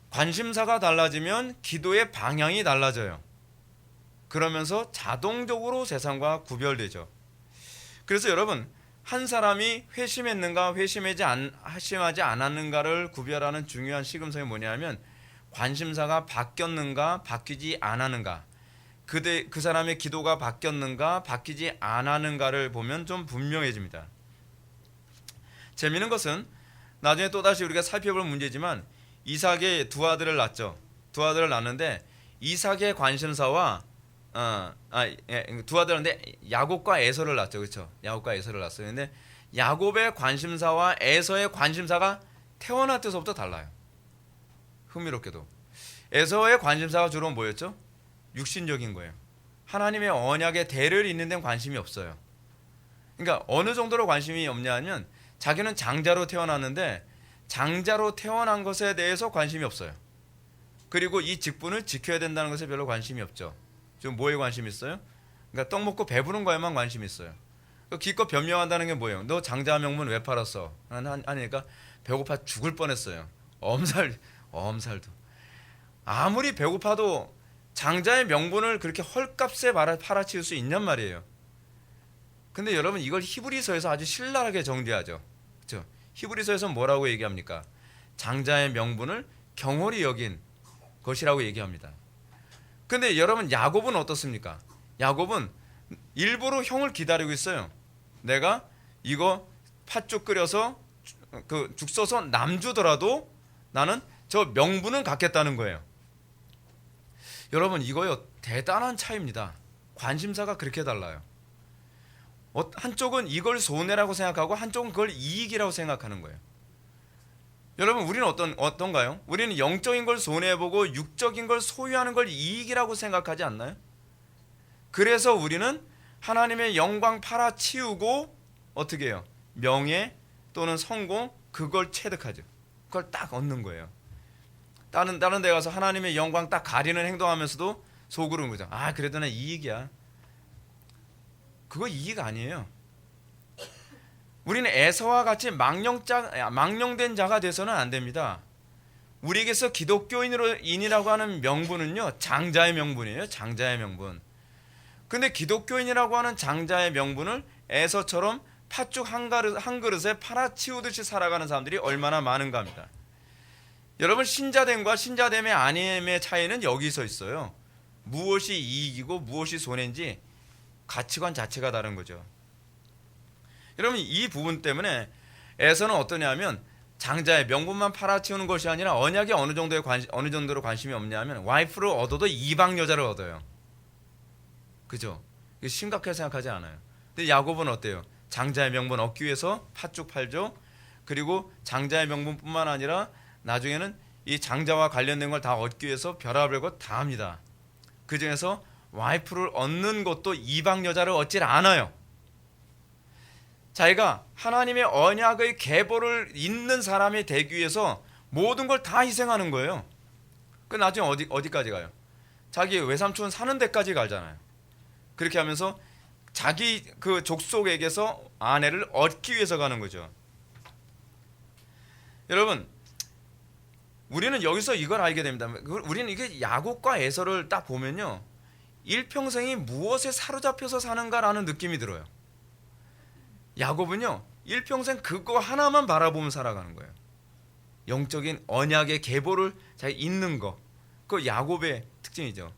관심사가 달라지면 기도의 방향이 달라져요. 그러면서 자동적으로 세상과 구별되죠. 그래서 여러분 한 사람이 회심했는가 회심하지 않았는가를 구별하는 중요한 시금석이 뭐냐면 관심사가 바뀌었는가 바뀌지 않았는가, 그 사람의 기도가 바뀌었는가 바뀌지 않았는가를 보면 좀 분명해집니다. 재미있는 것은 나중에 또다시 우리가 살펴볼 문제지만 이삭의 두 아들을 낳죠. 두 아들을 낳는데 이삭의 관심사와 두 아들인데 야곱과 에서를 낳죠. 그렇죠? 야곱과 에서를 낳았어요. 근데 야곱의 관심사와 에서의 관심사가 태어날 때서부터 달라요. 흥미롭게도 에서의 관심사가 주로 뭐였죠? 육신적인 거예요. 하나님의 언약의 대를 잇는 데는 관심이 없어요. 그러니까 어느 정도로 관심이 없냐 하면 자기는 장자로 태어났는데 장자로 태어난 것에 대해서 관심이 없어요. 그리고 이 직분을 지켜야 된다는 것에 별로 관심이 없죠. 지금 뭐에 관심이 있어요? 그러니까 떡 먹고 배부른 거에만 관심이 있어요. 기껏 변명한다는 게 뭐예요? 너 장자 명분 왜 팔았어? 하니까 배고파 죽을 뻔했어요. 엄살도. 아무리 배고파도 장자의 명분을 그렇게 헐값에 팔아치울 수 있냔 말이에요. 근데 여러분 이걸 히브리서에서 아주 신랄하게 정죄하죠. 그렇죠? 히브리서에서 뭐라고 얘기합니까? 장자의 명분을 경홀히 여긴 것이라고 얘기합니다. 근데 여러분 야곱은 어떻습니까? 야곱은 일부러 형을 기다리고 있어요. 내가 이거 팥죽 끓여서 죽 써서 남 주더라도 나는 저 명분은 갖겠다는 거예요. 여러분 이거요 대단한 차이입니다. 관심사가 그렇게 달라요. 한쪽은 이걸 손해라고 생각하고 한쪽은 그걸 이익이라고 생각하는 거예요. 여러분 우리는 어떤가요? 우리는 영적인 걸 손해보고 육적인 걸 소유하는 걸 이익이라고 생각하지 않나요? 그래서 우리는 하나님의 영광 팔아치우고 어떻게 해요? 명예 또는 성공 그걸 체득하죠. 그걸 딱 얻는 거예요. 다른 데 가서 하나님의 영광 딱 가리는 행동하면서도 속으로는 거죠. 아 그래도 나 이익이야. 그거 이익 아니에요. 우리는 에서와 같이 망령된 자가 돼서는 안 됩니다. 우리에게서 기독교인이라고 하는 명분은요 장자의 명분이에요. 장자의 명분. 근데 기독교인이라고 하는 장자의 명분을 에서처럼 팥죽 한 그릇에 팔아치우듯이 살아가는 사람들이 얼마나 많은가 합니다. 여러분 신자됨과 신자됨의 아님의 차이는 여기서 있어요. 무엇이 이익이고 무엇이 손해인지 가치관 자체가 다른 거죠. 여러분 이 부분 때문에 에서는 어떠냐면 장자의 명분만 팔아치우는 것이 아니라 언약에 어느 정도로 관심이 없냐면 와이프를 얻어도 이방 여자를 얻어요. 그죠? 심각하게 생각하지 않아요. 근데 야곱은 어때요? 장자의 명분 얻기 위해서 팥죽 팔죠. 그리고 장자의 명분뿐만 아니라 나중에는 이 장자와 관련된 걸 다 얻기 위해서 별의별 것 다 합니다. 그 중에서 와이프를 얻는 것도 이방 여자를 얻질 않아요. 자기가 하나님의 언약의 계보를 잇는 사람이 되기 위해서 모든 걸 다 희생하는 거예요. 그 나중에 어디까지 가요? 자기 외삼촌 사는 데까지 가잖아요. 그렇게 하면서 자기 그 족속에게서 아내를 얻기 위해서 가는 거죠. 여러분 우리는 여기서 이걸 알게 됩니다. 우리는 이게 야곱과 에서를 딱 보면요 일평생이 무엇에 사로잡혀서 사는가라는 느낌이 들어요. 야곱은요 일평생 그거 하나만 바라보면 살아가는 거예요. 영적인 언약의 계보를 자기 잇는 거, 그거 야곱의 특징이죠.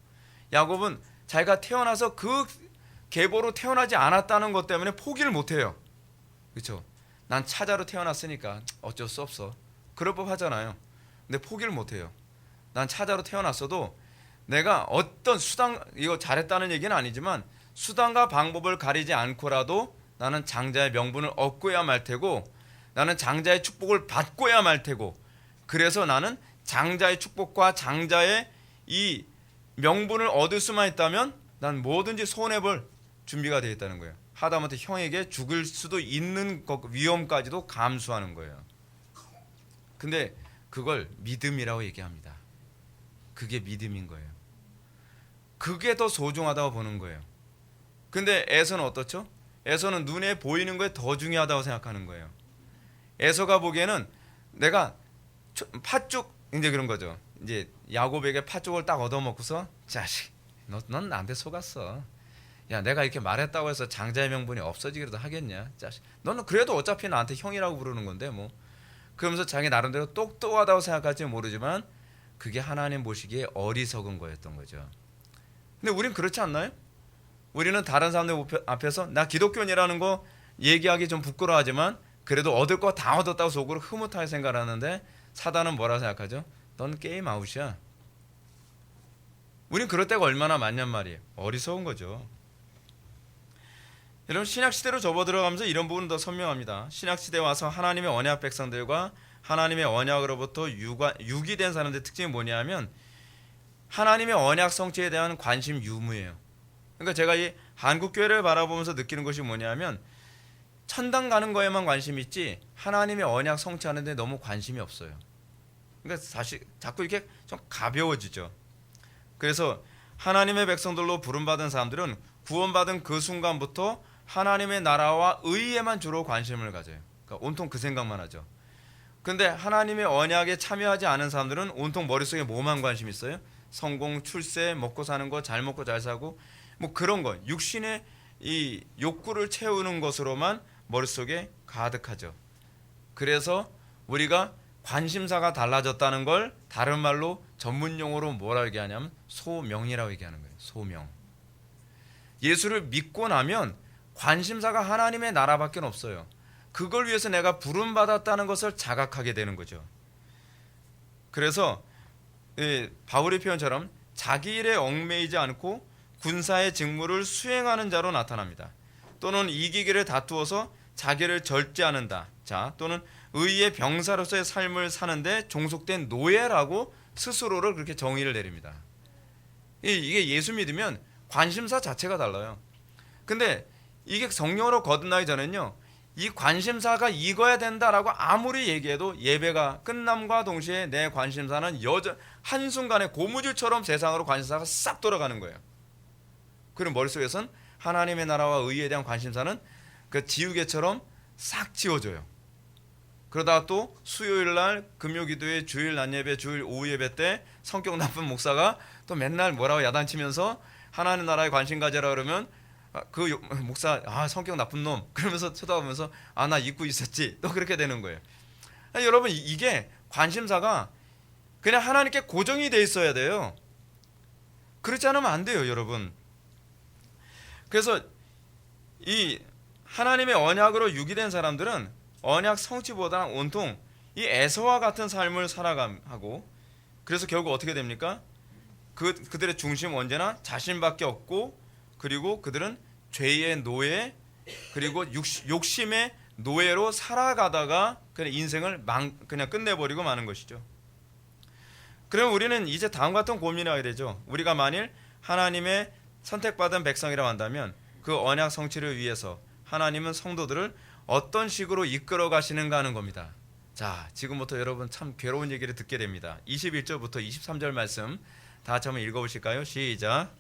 야곱은 자기가 태어나서 그 계보로 태어나지 않았다는 것 때문에 포기를 못해요. 그렇죠? 난 차자로 태어났으니까 어쩔 수 없어. 그럴 법하잖아요. 근데 포기를 못해요. 난 차자로 태어났어도 내가 어떤 수단, 이거 잘했다는 얘기는 아니지만 수단과 방법을 가리지 않고라도 나는 장자의 명분을 얻고야 말 테고 나는 장자의 축복을 받고야 말 테고 그래서 나는 장자의 축복과 장자의 이 명분을 얻을 수만 있다면 난 뭐든지 손해볼 준비가 되어 있다는 거예요. 하다못해 형에게 죽을 수도 있는 위험까지도 감수하는 거예요. 근데 그걸 믿음이라고 얘기합니다. 그게 믿음인 거예요. 그게 더 소중하다고 보는 거예요. 근데 에서는 어떻죠? 에서는 눈에 보이는 거에 더 중요하다고 생각하는 거예요. 에서가 보기에는 내가 팥죽 이제 그런 거죠. 이제 야곱에게 팥죽을 딱 얻어먹고서 자식, 넌 나한테 속았어. 야, 내가 이렇게 말했다고 해서 장자의 명분이 없어지기라도 하겠냐? 자식, 너는 그래도 어차피 나한테 형이라고 부르는 건데 뭐. 그러면서 자기 나름대로 똑똑하다고 생각할지 모르지만 그게 하나님 보시기에 어리석은 거였던 거죠. 근데 우린 그렇지 않나요? 우리는 다른 사람들 앞에서 나 기독교인이라는 거 얘기하기 좀 부끄러워하지만 그래도 얻을 거 다 얻었다고 속으로 흐뭇하게 생각하는데 사단은 뭐라 생각하죠? 넌 게임 아웃이야. 우린 그럴 때가 얼마나 많냔 말이에요. 어리석은 거죠. 여러분 신약시대로 접어들어가면서 이런 부분은 더 선명합니다. 신약시대에 와서 하나님의 언약 백성들과 하나님의 언약으로부터 유기된 사람들의 특징이 뭐냐면 하나님의 언약 성취에 대한 관심 유무예요. 그러니까 제가 이 한국교회를 바라보면서 느끼는 것이 뭐냐면 천당 가는 거에만 관심이 있지 하나님의 언약 성취하는 데 너무 관심이 없어요. 그러니까 사실 자꾸 이렇게 좀 가벼워지죠. 그래서 하나님의 백성들로 부름받은 사람들은 구원받은 그 순간부터 하나님의 나라와 의에만 주로 관심을 가져요. 그러니까 온통 그 생각만 하죠. 근데 하나님의 언약에 참여하지 않은 사람들은 온통 머릿속에 뭐만 관심 있어요? 성공, 출세, 먹고 사는 거, 잘 먹고 잘 사고 뭐 그런 거, 육신의 이 욕구를 채우는 것으로만 머릿속에 가득하죠. 그래서 우리가 관심사가 달라졌다는 걸 다른 말로 전문 용어로 뭐라고 얘기하냐면 소명이라고 얘기하는 거예요. 소명. 예수를 믿고 나면 관심사가 하나님의 나라밖에 없어요. 그걸 위해서 내가 부름받았다는 것을 자각하게 되는 거죠. 그래서 바울의 표현처럼 자기 일에 얽매이지 않고 군사의 직무를 수행하는 자로 나타납니다. 또는 이기기를 다투어서 자기를 절제하는다. 자, 또는 의의 병사로서의 삶을 사는데 종속된 노예라고 스스로를 그렇게 정의를 내립니다. 이게 예수 믿으면 관심사 자체가 달라요. 근데 이게 성령으로 거듭나기 전에는요, 이 관심사가 익어야 된다라고 아무리 얘기해도 예배가 끝남과 동시에 내 관심사는 한순간에 고무줄처럼 세상으로 관심사가 싹 돌아가는 거예요. 그리고 머릿속에선 하나님의 나라와 의에 대한 관심사는 그 지우개처럼 싹 지워져요. 그러다가 또 수요일날 금요기도회, 주일 낮예배, 주일 오후 예배 때 성격 나쁜 목사가 또 맨날 뭐라고 야단치면서 하나님 나라에 관심 가져라 그러면 그 목사 성격 나쁜 놈 그러면서 쳐다보면서 나 잊고 있었지, 또 그렇게 되는 거예요. 여러분, 이게 관심사가 그냥 하나님께 고정이 돼 있어야 돼요. 그렇지 않으면 안 돼요, 여러분. 그래서 이 하나님의 언약으로 유기된 사람들은 언약 성취보다 온통 이 에서와 같은 삶을 살아가고, 그래서 결국 어떻게 됩니까? 그들의 중심 언제나 자신밖에 없고, 그리고 그들은 죄의 노예, 그리고 욕심의 노예로 살아가다가 그냥 인생을 그냥 끝내버리고 마는 것이죠. 그럼 우리는 이제 다음 같은 고민을 하게 되죠. 우리가 만일 하나님의 선택받은 백성이라고 한다면 그 언약 성취를 위해서 하나님은 성도들을 어떤 식으로 이끌어 가시는가 하는 겁니다. 자, 지금부터 여러분 참 괴로운 얘기를 듣게 됩니다. 21절부터 23절 말씀 다 같이 한번 읽어보실까요? 시작.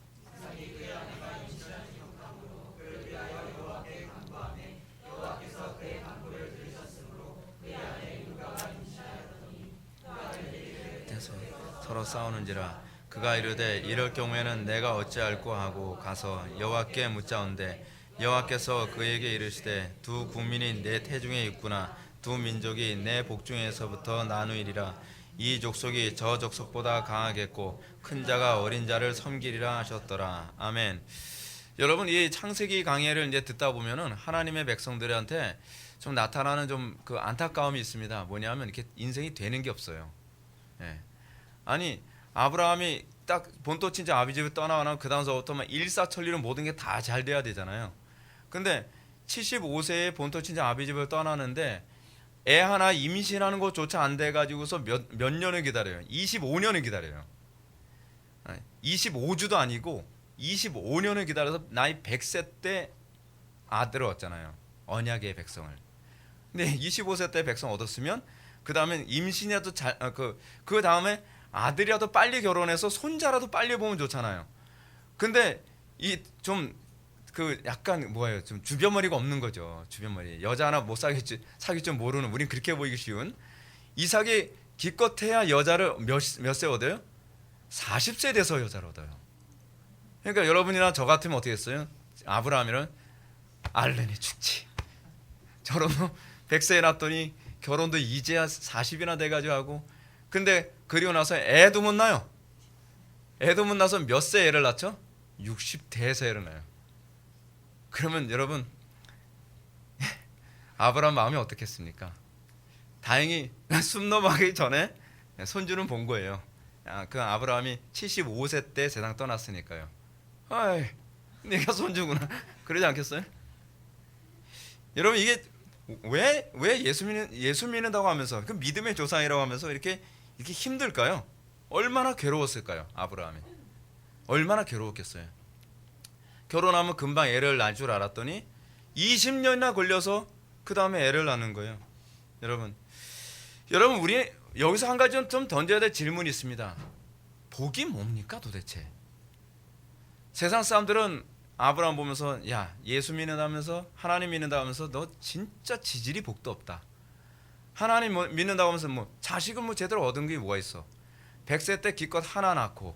서로 싸우는지라 그가 이르되 이럴 경우에는 내가 어찌할꼬 하고 가서 여호와께 묻자온대 여호와께서 그에게 이르시되 두 국민이 내 태중에 있구나 두 민족이 내 복중에서부터 나누이리라 이 족속이 저 족속보다 강하겠고 큰 자가 어린 자를 섬기리라 하셨더라. 아멘. 여러분, 이 창세기 강해를 이제 듣다 보면은 하나님의 백성들한테 좀 나타나는 좀 그 안타까움이 있습니다. 뭐냐면 이렇게 인생이 되는 게 없어요. 예. 아니, 아브라함이 딱 본토 친자 아비 집을 떠나가면 그 다음서부터 막 일사천리로 모든 게 다 잘 돼야 되잖아요. 근데 75세에 본토 친자 아비 집을 떠나는데 애 하나 임신하는 것조차 안 돼가지고서 몇 년을 기다려요. 25년을 기다려요. 25주도 아니고 25년을 기다려서 나이 100세 때 아들을 얻잖아요. 언약의 백성을. 근데 25세 때 백성 얻었으면 그 다음에 임신이라도 그 다음에 아들이라도 빨리 결혼해서 손자라도 빨리 보면 좋잖아요. 근데 이 좀 약간 뭐예요? 좀 주변머리가 없는 거죠. 주변머리. 여자 하나 못 사귈 줄 모르는, 우린 그렇게 보이기 쉬운 이삭이 기껏해야 여자를 몇 세 얻어요? 40세 돼서 여자를 얻어요. 그러니까 여러분이나 저 같으면 어떻게 했어요? 아브라함이는 알레니 죽지. 저런도 100세에 낳았더니 결혼도 이제야 40이나 돼가지고 하고, 근데 그리고 나서 애도 못 낳아요. 애도 못 낳아서 몇 세 애를 낳죠? 60대에서 애를 낳아요. 그러면 여러분 아브라함 마음이 어떻겠습니까? 다행히 숨 넘어가기 전에 손주는 본 거예요. 그 아브라함이 75세 때 세상 떠났으니까요. 아이, 내가 손주구나. 그러지 않겠어요? 여러분, 이게 왜 예수 믿는다고 하면서 그 믿음의 조상이라고 하면서 이렇게 힘들까요? 얼마나 괴로웠을까요? 아브라함이 얼마나 괴로웠겠어요? 결혼하면 금방 애를 낳을 줄 알았더니 20년이나 걸려서 그 다음에 애를 낳는 거예요. 여러분, 우리 여기서 한 가지 좀 던져야 될 질문이 있습니다. 복이 뭡니까 도대체? 세상 사람들은 아브라함 보면서 야, 예수 믿는다면서 하나님 믿는다면서 너 진짜 지질이 복도 없다. 하나님 믿는다고 하면서 자식은 제대로 얻은 게 뭐가 있어? 100세 때 기껏 하나 낳고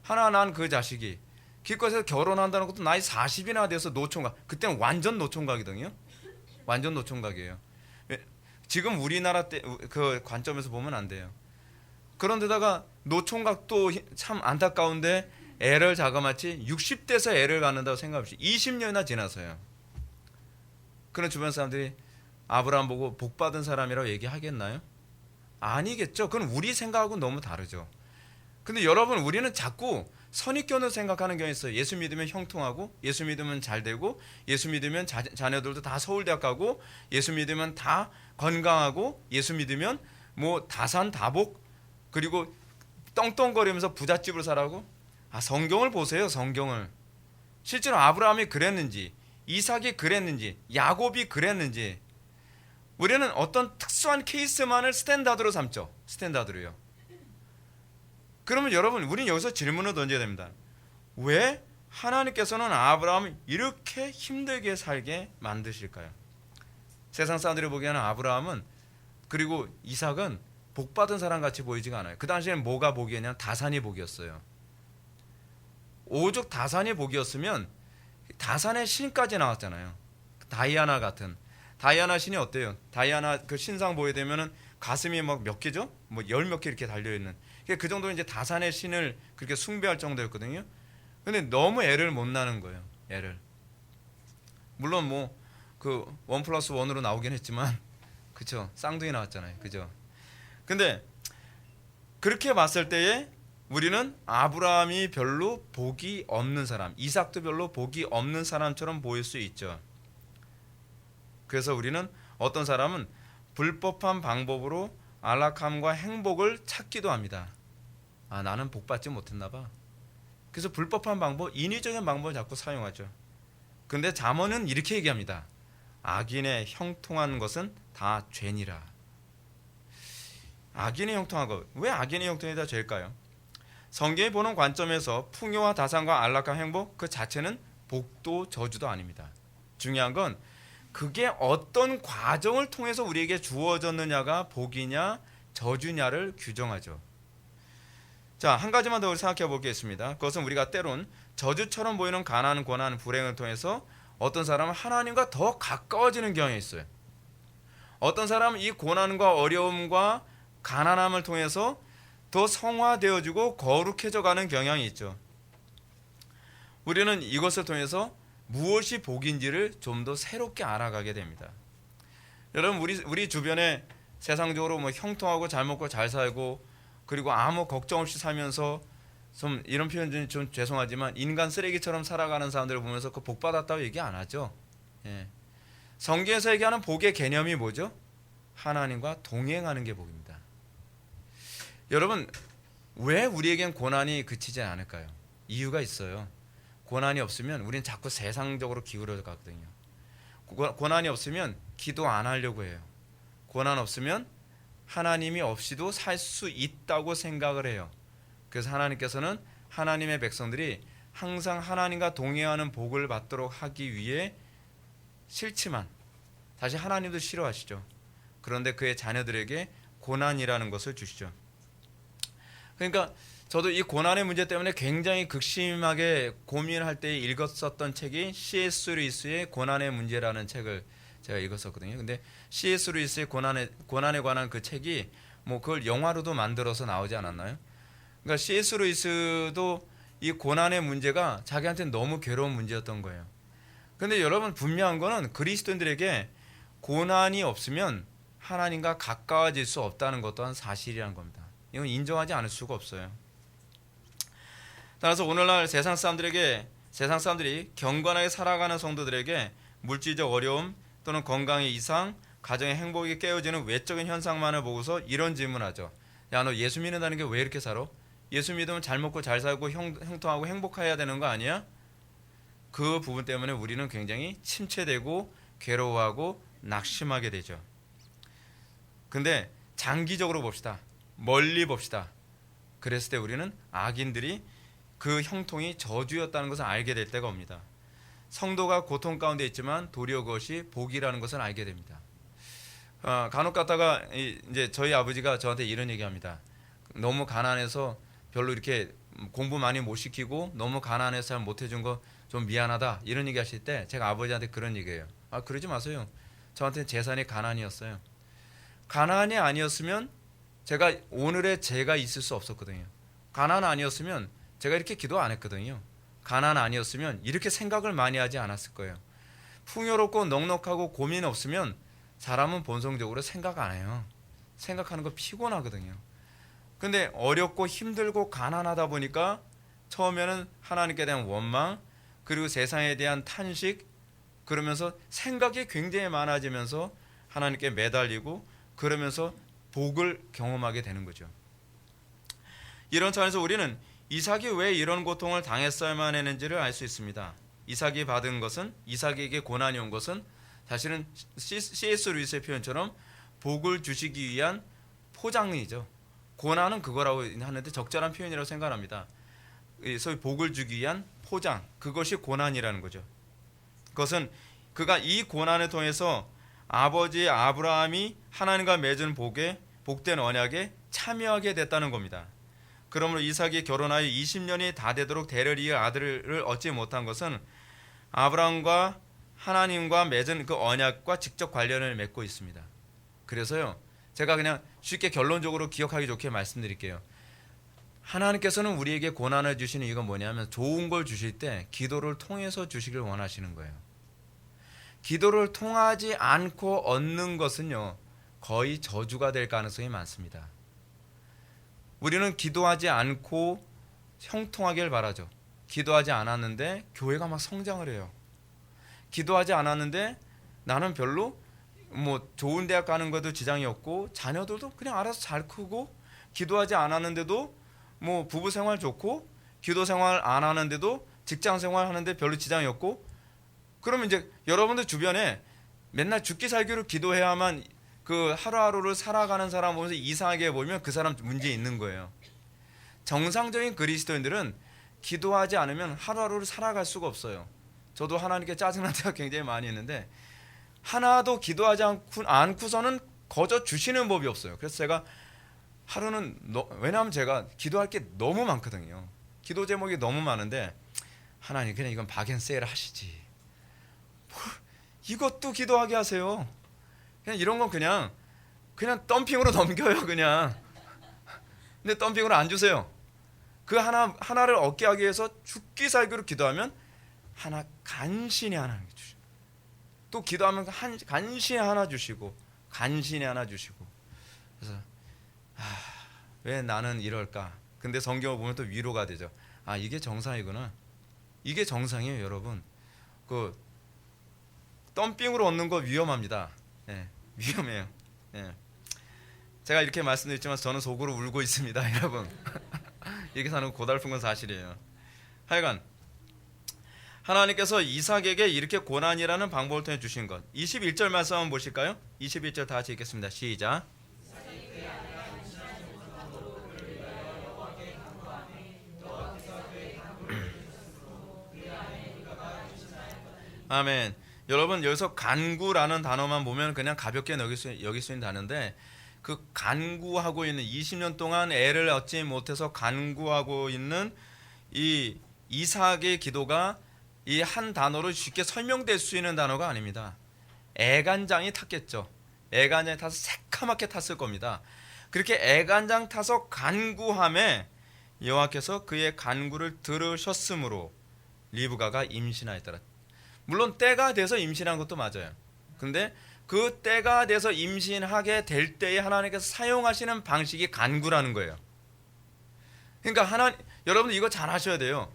하나 낳은 그 자식이 기껏해서 결혼한다는 것도 나이 40이나 돼서 노총각. 그때는 완전 노총각이거든요. 완전 노총각이에요. 지금 우리나라 때 그 관점에서 보면 안 돼요. 그런데다가 노총각도 참 안타까운데 애를 자그마치 60대에서 애를 갖는다고 생각합시다. 20년이나 지나서요. 그런 주변 사람들이 아브라함 보고 복받은 사람이라고 얘기하겠나요? 아니겠죠. 그건 우리 생각하고 너무 다르죠. 근데 여러분, 우리는 자꾸 선입견을 생각하는 경향이 있어요. 예수 믿으면 형통하고, 예수 믿으면 잘 되고, 예수 믿으면 자녀들도 다 서울대학 가고, 예수 믿으면 다 건강하고, 예수 믿으면 뭐 다산다복, 그리고 떵떵거리면서 부잣집을 살라고. 성경을 보세요. 성경을. 실제로 아브라함이 그랬는지, 이삭이 그랬는지, 야곱이 그랬는지, 우리는 어떤 특수한 케이스만을 스탠다드로 삼죠. 스탠다드로요. 그러면 여러분, 우리는 여기서 질문을 던져야 됩니다. 왜 하나님께서는 아브라함을 이렇게 힘들게 살게 만드실까요? 세상 사람들이 보기에는 아브라함은, 그리고 이삭은 복받은 사람 같이 보이지가 않아요. 그 당시에는 뭐가 복이었냐? 다산이 복이었어요. 오죽 다산이 복이었으면 다산의 신까지 나왔잖아요. 다이아나 같은. 다이아나 신이 어때요? 다이아나 그 신상 보게 되면은 가슴이 막 몇 개죠? 뭐 열 몇 개 이렇게 달려 있는. 그 정도 이제 다산의 신을 그렇게 숭배할 정도였거든요. 근데 너무 애를 못 낳는 거예요. 애를. 물론 뭐 그 1+1으로 나오긴 했지만, 그쵸? 쌍둥이 나왔잖아요. 그죠? 근데 그렇게 봤을 때에 우리는 아브라함이 별로 복이 없는 사람, 이삭도 별로 복이 없는 사람처럼 보일 수 있죠. 그래서 우리는 어떤 사람은 불법한 방법으로 안락함과 행복을 찾기도 합니다. 나는 복받지 못했나 봐. 그래서 불법한 방법, 인위적인 방법을 자꾸 사용하죠. 근데 잠언은 이렇게 얘기합니다. 악인의 형통한 것은 다 죄니라. 악인의 형통한 것, 왜 악인의 형통이 다 죄일까요? 성경이 보는 관점에서 풍요와 다산과 안락한 행복 그 자체는 복도 저주도 아닙니다. 중요한 건 그게 어떤 과정을 통해서 우리에게 주어졌느냐가 복이냐 저주냐를 규정하죠. 자, 한 가지만 더 생각해 보겠습니다. 그것은 우리가 때론 저주처럼 보이는 가난, 고난, 불행을 통해서 어떤 사람은 하나님과 더 가까워지는 경향이 있어요. 어떤 사람은 이 고난과 어려움과 가난함을 통해서 더 성화되어지고 거룩해져 가는 경향이 있죠. 우리는 이것을 통해서 무엇이 복인지를 좀 더 새롭게 알아가게 됩니다. 여러분, 우리 주변에 세상적으로 뭐 형통하고 잘 먹고 잘 살고, 그리고 아무 걱정 없이 살면서, 좀 이런 표현이 좀 죄송하지만 인간 쓰레기처럼 살아가는 사람들을 보면서 그 복 받았다고 얘기 안 하죠. 예. 성경에서 얘기하는 복의 개념이 뭐죠? 하나님과 동행하는 게 복입니다. 여러분, 왜 우리에겐 고난이 그치지 않을까요? 이유가 있어요. 고난이 없으면 우리는 자꾸 세상적으로 기울어 가거든요. 고난이 없으면 기도 안 하려고 해요. 고난 없으면 하나님이 없이도 살 수 있다고 생각을 해요. 그래서 하나님께서는 하나님의 백성들이 항상 하나님과 동행하는 복을 받도록 하기 위해 싫지만, 사실 하나님도 싫어하시죠. 그런데 그의 자녀들에게 고난이라는 것을 주시죠. 그러니까 저도 이 고난의 문제 때문에 굉장히 극심하게 고민할 때 읽었었던 책이 C.S. 루이스의 고난의 문제라는 책을 제가 읽었었거든요. 근데 C.S. 루이스의 고난에 관한 그 책이 뭐 그걸 영화로도 만들어서 나오지 않았나요? 그러니까 C.S. 루이스도 이 고난의 문제가 자기한테는 너무 괴로운 문제였던 거예요. 근데 여러분, 분명한 거는 그리스도인들에게 고난이 없으면 하나님과 가까워질 수 없다는 것 또한 사실이라는 겁니다. 이건 인정하지 않을 수가 없어요. 따라서 오늘날 세상 사람들이 경건하게 살아가는 성도들에게 물질적 어려움 또는 건강의 이상, 가정의 행복이 깨어지는 외적인 현상만을 보고서 이런 질문하죠. 야, 너 예수 믿는다는 게 왜 이렇게 살아? 예수 믿으면 잘 먹고 잘 살고 형통하고 행복해야 되는 거 아니야? 그 부분 때문에 우리는 굉장히 침체되고 괴로워하고 낙심하게 되죠. 근데 장기적으로 봅시다. 멀리 봅시다. 그랬을 때 우리는 악인들이 그 형통이 저주였다는 것을 알게 될 때가 옵니다. 성도가 고통 가운데 있지만 도리어 그것이 복이라는 것을 알게 됩니다. 간혹 가다가 이제 저희 아버지가 저한테 이런 얘기합니다. 너무 가난해서 별로 이렇게 공부 많이 못 시키고 너무 가난해서 잘 못해준 거 좀 미안하다, 이런 얘기 하실 때 제가 아버지한테 그런 얘기해요. 그러지 마세요. 저한테는 재산이 가난이었어요. 가난이 아니었으면 제가 오늘의 제가 있을 수 없었거든요. 가난 아니었으면 제가 이렇게 기도 안 했거든요. 가난 아니었으면 이렇게 생각을 많이 하지 않았을 거예요. 풍요롭고 넉넉하고 고민 없으면 사람은 본성적으로 생각 안 해요. 생각하는 거 피곤하거든요. 근데 어렵고 힘들고 가난하다 보니까 처음에는 하나님께 대한 원망, 그리고 세상에 대한 탄식, 그러면서 생각이 굉장히 많아지면서 하나님께 매달리고 그러면서 복을 경험하게 되는 거죠. 이런 차원에서 우리는 이삭이 왜 이런 고통을 당했어야만 했는지를 알 수 있습니다. 이삭이 받은 것은, 이삭에게 고난이 온 것은 사실은 C.S. 루이스의 표현처럼 복을 주시기 위한 포장이죠. 고난은 그거라고 하는데 적절한 표현이라고 생각합니다. 소위 복을 주기 위한 포장, 그것이 고난이라는 거죠. 그것은 그가 이 고난을 통해서 아버지 아브라함이 하나님과 맺은 복된 언약에 참여하게 됐다는 겁니다. 그러므로 이삭이 결혼하여 20년이 다 되도록 대를 이을 아들을 얻지 못한 것은 아브라함과 하나님과 맺은 그 언약과 직접 관련을 맺고 있습니다. 그래서요, 제가 그냥 쉽게 결론적으로 기억하기 좋게 말씀드릴게요. 하나님께서는 우리에게 고난을 주시는 이유가 뭐냐면 좋은 걸 주실 때 기도를 통해서 주시길 원하시는 거예요. 기도를 통하지 않고 얻는 것은요, 거의 저주가 될 가능성이 많습니다. 우리는 기도하지 않고 형통하길 바라죠. 기도하지 않았는데 교회가 막 성장을 해요. 기도하지 않았는데 나는 별로 좋은 대학 가는 것도 지장이 없고 자녀들도 그냥 알아서 잘 크고, 기도하지 않았는데도 부부 생활 좋고, 기도 생활 안 하는데도 직장 생활 하는데 별로 지장이 없고, 그러면 이제 여러분들 주변에 맨날 죽기 살기로 기도해야만 그 하루하루를 살아가는 사람 보면서 이상하게 보면 그 사람 문제 있는 거예요. 정상적인 그리스도인들은 기도하지 않으면 하루하루를 살아갈 수가 없어요. 저도 하나님께 짜증난 때가 굉장히 많이 있는데 하나도 기도하지 않고서는 거저 주시는 법이 없어요. 그래서 제가 하루는 왜냐하면 제가 기도할 게 너무 많거든요. 기도 제목이 너무 많은데 하나님 그냥 이건 박앤세일 하시지, 이것도 기도하게 하세요. 그냥 이런 건 그냥 덤핑으로 넘겨요. 그냥. 근데 덤핑으로 안 주세요. 그 하나를 얻게 하기 위해서 죽기 살기로 기도하면 간신히 하나 주시고, 또 기도하면 간신히 하나 주시고, 그래서 왜 나는 이럴까? 근데 성경을 보면 또 위로가 되죠. 이게 정상이구나. 이게 정상이에요, 여러분. 그 덤핑으로 얻는 거 위험합니다. 네, 위험해요. 네. 제가 이렇게 말씀드렸지만 저는 속으로 울고 있습니다, 여러분. 이렇게 사는 거 고달픈 건 사실이에요. 하여간 하나님께서 이삭에게 이렇게 고난이라는 방법을 통해 주신 것. 21절 말씀 한번 보실까요? 21절 다 같이 읽겠습니다. 시작. 아멘. 여러분, 여기서 간구라는 단어만 보면 그냥 가볍게 여길 수 있는 단어인데, 그 간구하고 있는 20년 동안 애를 얻지 못해서 간구하고 있는 이 이삭의 기도가 이 한 단어로 쉽게 설명될 수 있는 단어가 아닙니다. 애간장이 탔겠죠. 애간장이 타서 새카맣게 탔을 겁니다. 그렇게 애간장 타서 간구함에 여호와께서 그의 간구를 들으셨으므로 리브가가 임신하였더라. 물론 때가 돼서 임신한 것도 맞아요. 근데 그 때가 돼서 임신하게 될 때에 하나님께서 사용하시는 방식이 간구라는 거예요. 그러니까 여러분들 이거 잘 아셔야 돼요.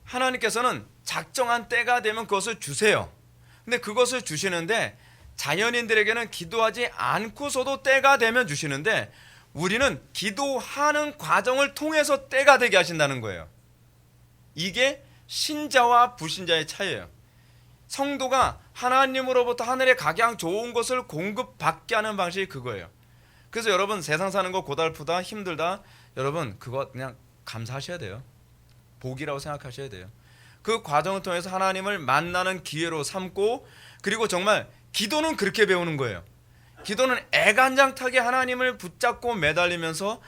하나님께서는 작정한 때가 되면 그것을 주세요. 근데 그것을 주시는데 자연인들에게는 기도하지 않고서도 때가 되면 주시는데 우리는 기도하는 과정을 통해서 때가 되게 하신다는 거예요. 이게 신자와 불신자의 차이예요. 성도가 하나님으로부터 하늘의 각양 좋은 것을 공급받게 하는 방식이 그거예요. 그래서 여러분 세상 사는 거 고달프다 힘들다, 여러분 그거 그냥 감사하셔야 돼요. 복이라고 생각하셔야 돼요. 그 과정을 통해서 하나님을 만나는 기회로 삼고, 그리고 정말 기도는 그렇게 배우는 거예요. 기도는 애간장타게 하나님을 붙잡고 매달리면서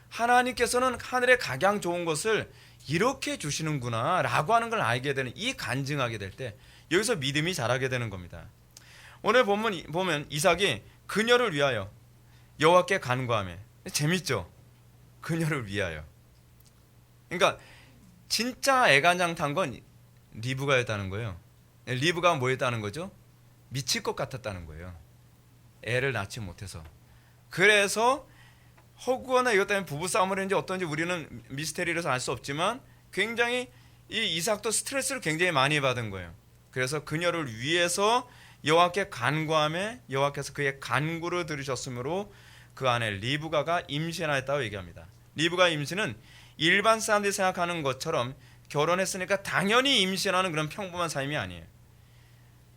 하나님께서는 하늘의 각양 좋은 것을 이렇게 주시는구나 라고 하는 걸 알게 되는, 이 간증하게 될 때 여기서 믿음이 자라게 되는 겁니다. 오늘 보면 이삭이 그녀를 위하여 여호와께 간구하며, 재밌죠? 그녀를 위하여. 그러니까 진짜 애간장 탄 건 리브가였다는 거예요. 리브가 뭐였다는 거죠? 미칠 것 같았다는 거예요. 애를 낳지 못해서. 그래서 허구거나 이것 때문에 부부싸움을 했는지 어떤지 우리는 미스테리라서 알 수 없지만 굉장히 이 이삭도 스트레스를 굉장히 많이 받은 거예요. 그래서 그녀를 위해서 여호와께 간구하며 여호와께서 그의 간구를 들으셨으므로 그 아내 리브가가 임신하였다고 얘기합니다. 리브가 임신은 일반 사람들이 생각하는 것처럼 결혼했으니까 당연히 임신하는 그런 평범한 삶이 아니에요.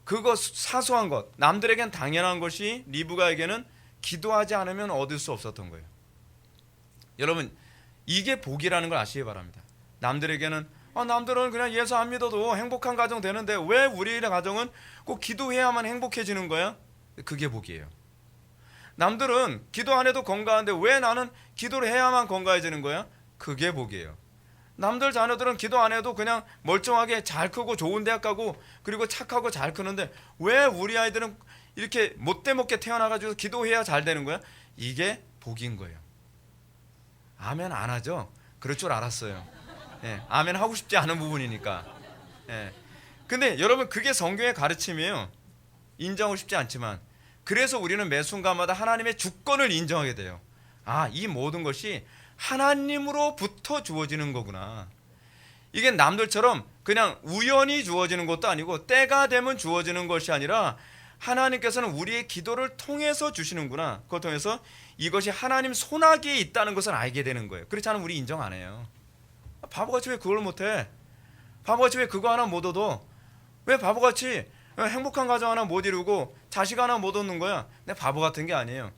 그거 사소한 것, 남들에겐 당연한 것이 리브가에게는 기도하지 않으면 얻을 수 없었던 거예요. 여러분, 이게 복이라는 걸 아시기 바랍니다. 남들에게는 남들은 그냥 예수 안 믿어도 행복한 가정 되는데 왜 우리의 가정은 꼭 기도해야만 행복해지는 거야? 그게 복이에요. 남들은 기도 안 해도 건강한데 왜 나는 기도를 해야만 건강해지는 거야? 그게 복이에요. 남들 자녀들은 기도 안 해도 그냥 멀쩡하게 잘 크고 좋은 대학 가고 그리고 착하고 잘 크는데 왜 우리 아이들은 이렇게 못돼 먹게 태어나가지고 기도해야 잘 되는 거야? 이게 복인 거예요. 아멘 안 하죠? 그럴 줄 알았어요. 예, 아멘 하고 싶지 않은 부분이니까. 예. 근데 여러분 그게 성경의 가르침이에요. 인정하고 싶지 않지만 그래서 우리는 매 순간마다 하나님의 주권을 인정하게 돼요. 이 모든 것이 하나님으로부터 주어지는 거구나. 이게 남들처럼 그냥 우연히 주어지는 것도 아니고 때가 되면 주어지는 것이 아니라 하나님께서는 우리의 기도를 통해서 주시는구나. 그걸 통해서 이것이 하나님 손아귀에 있다는 것을 알게 되는 거예요. 그렇지 않으면 우리 인정 안 해요. 바보같이 왜 그걸 못해? 바보같이 왜 그거 하나 못 얻어? 왜 바보같이 행복한 가정 하나 못 이루고 자식 하나 못 얻는 거야? 내 바보 같은 게 아니에요.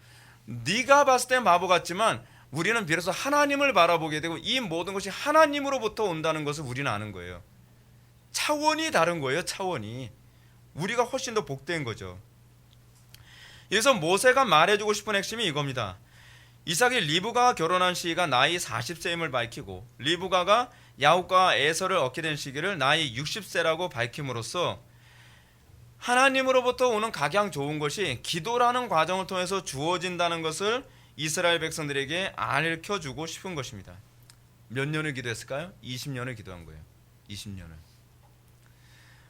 네가 봤을 땐 바보 같지만 우리는 비로소 하나님을 바라보게 되고 이 모든 것이 하나님으로부터 온다는 것을 우리는 아는 거예요. 차원이 다른 거예요. 차원이. 우리가 훨씬 더 복된 거죠. 그래서 모세가 말해주고 싶은 핵심이 이겁니다. 이삭이 리브가와 결혼한 시기가 나이 40세임을 밝히고 리브가가 야곱과 에서를 얻게 된 시기를 나이 60세라고 밝힘으로써 하나님으로부터 오는 각양 좋은 것이 기도라는 과정을 통해서 주어진다는 것을 이스라엘 백성들에게 알려주고 싶은 것입니다. 몇 년을 기도했을까요? 20년을 기도한 거예요. 20년을.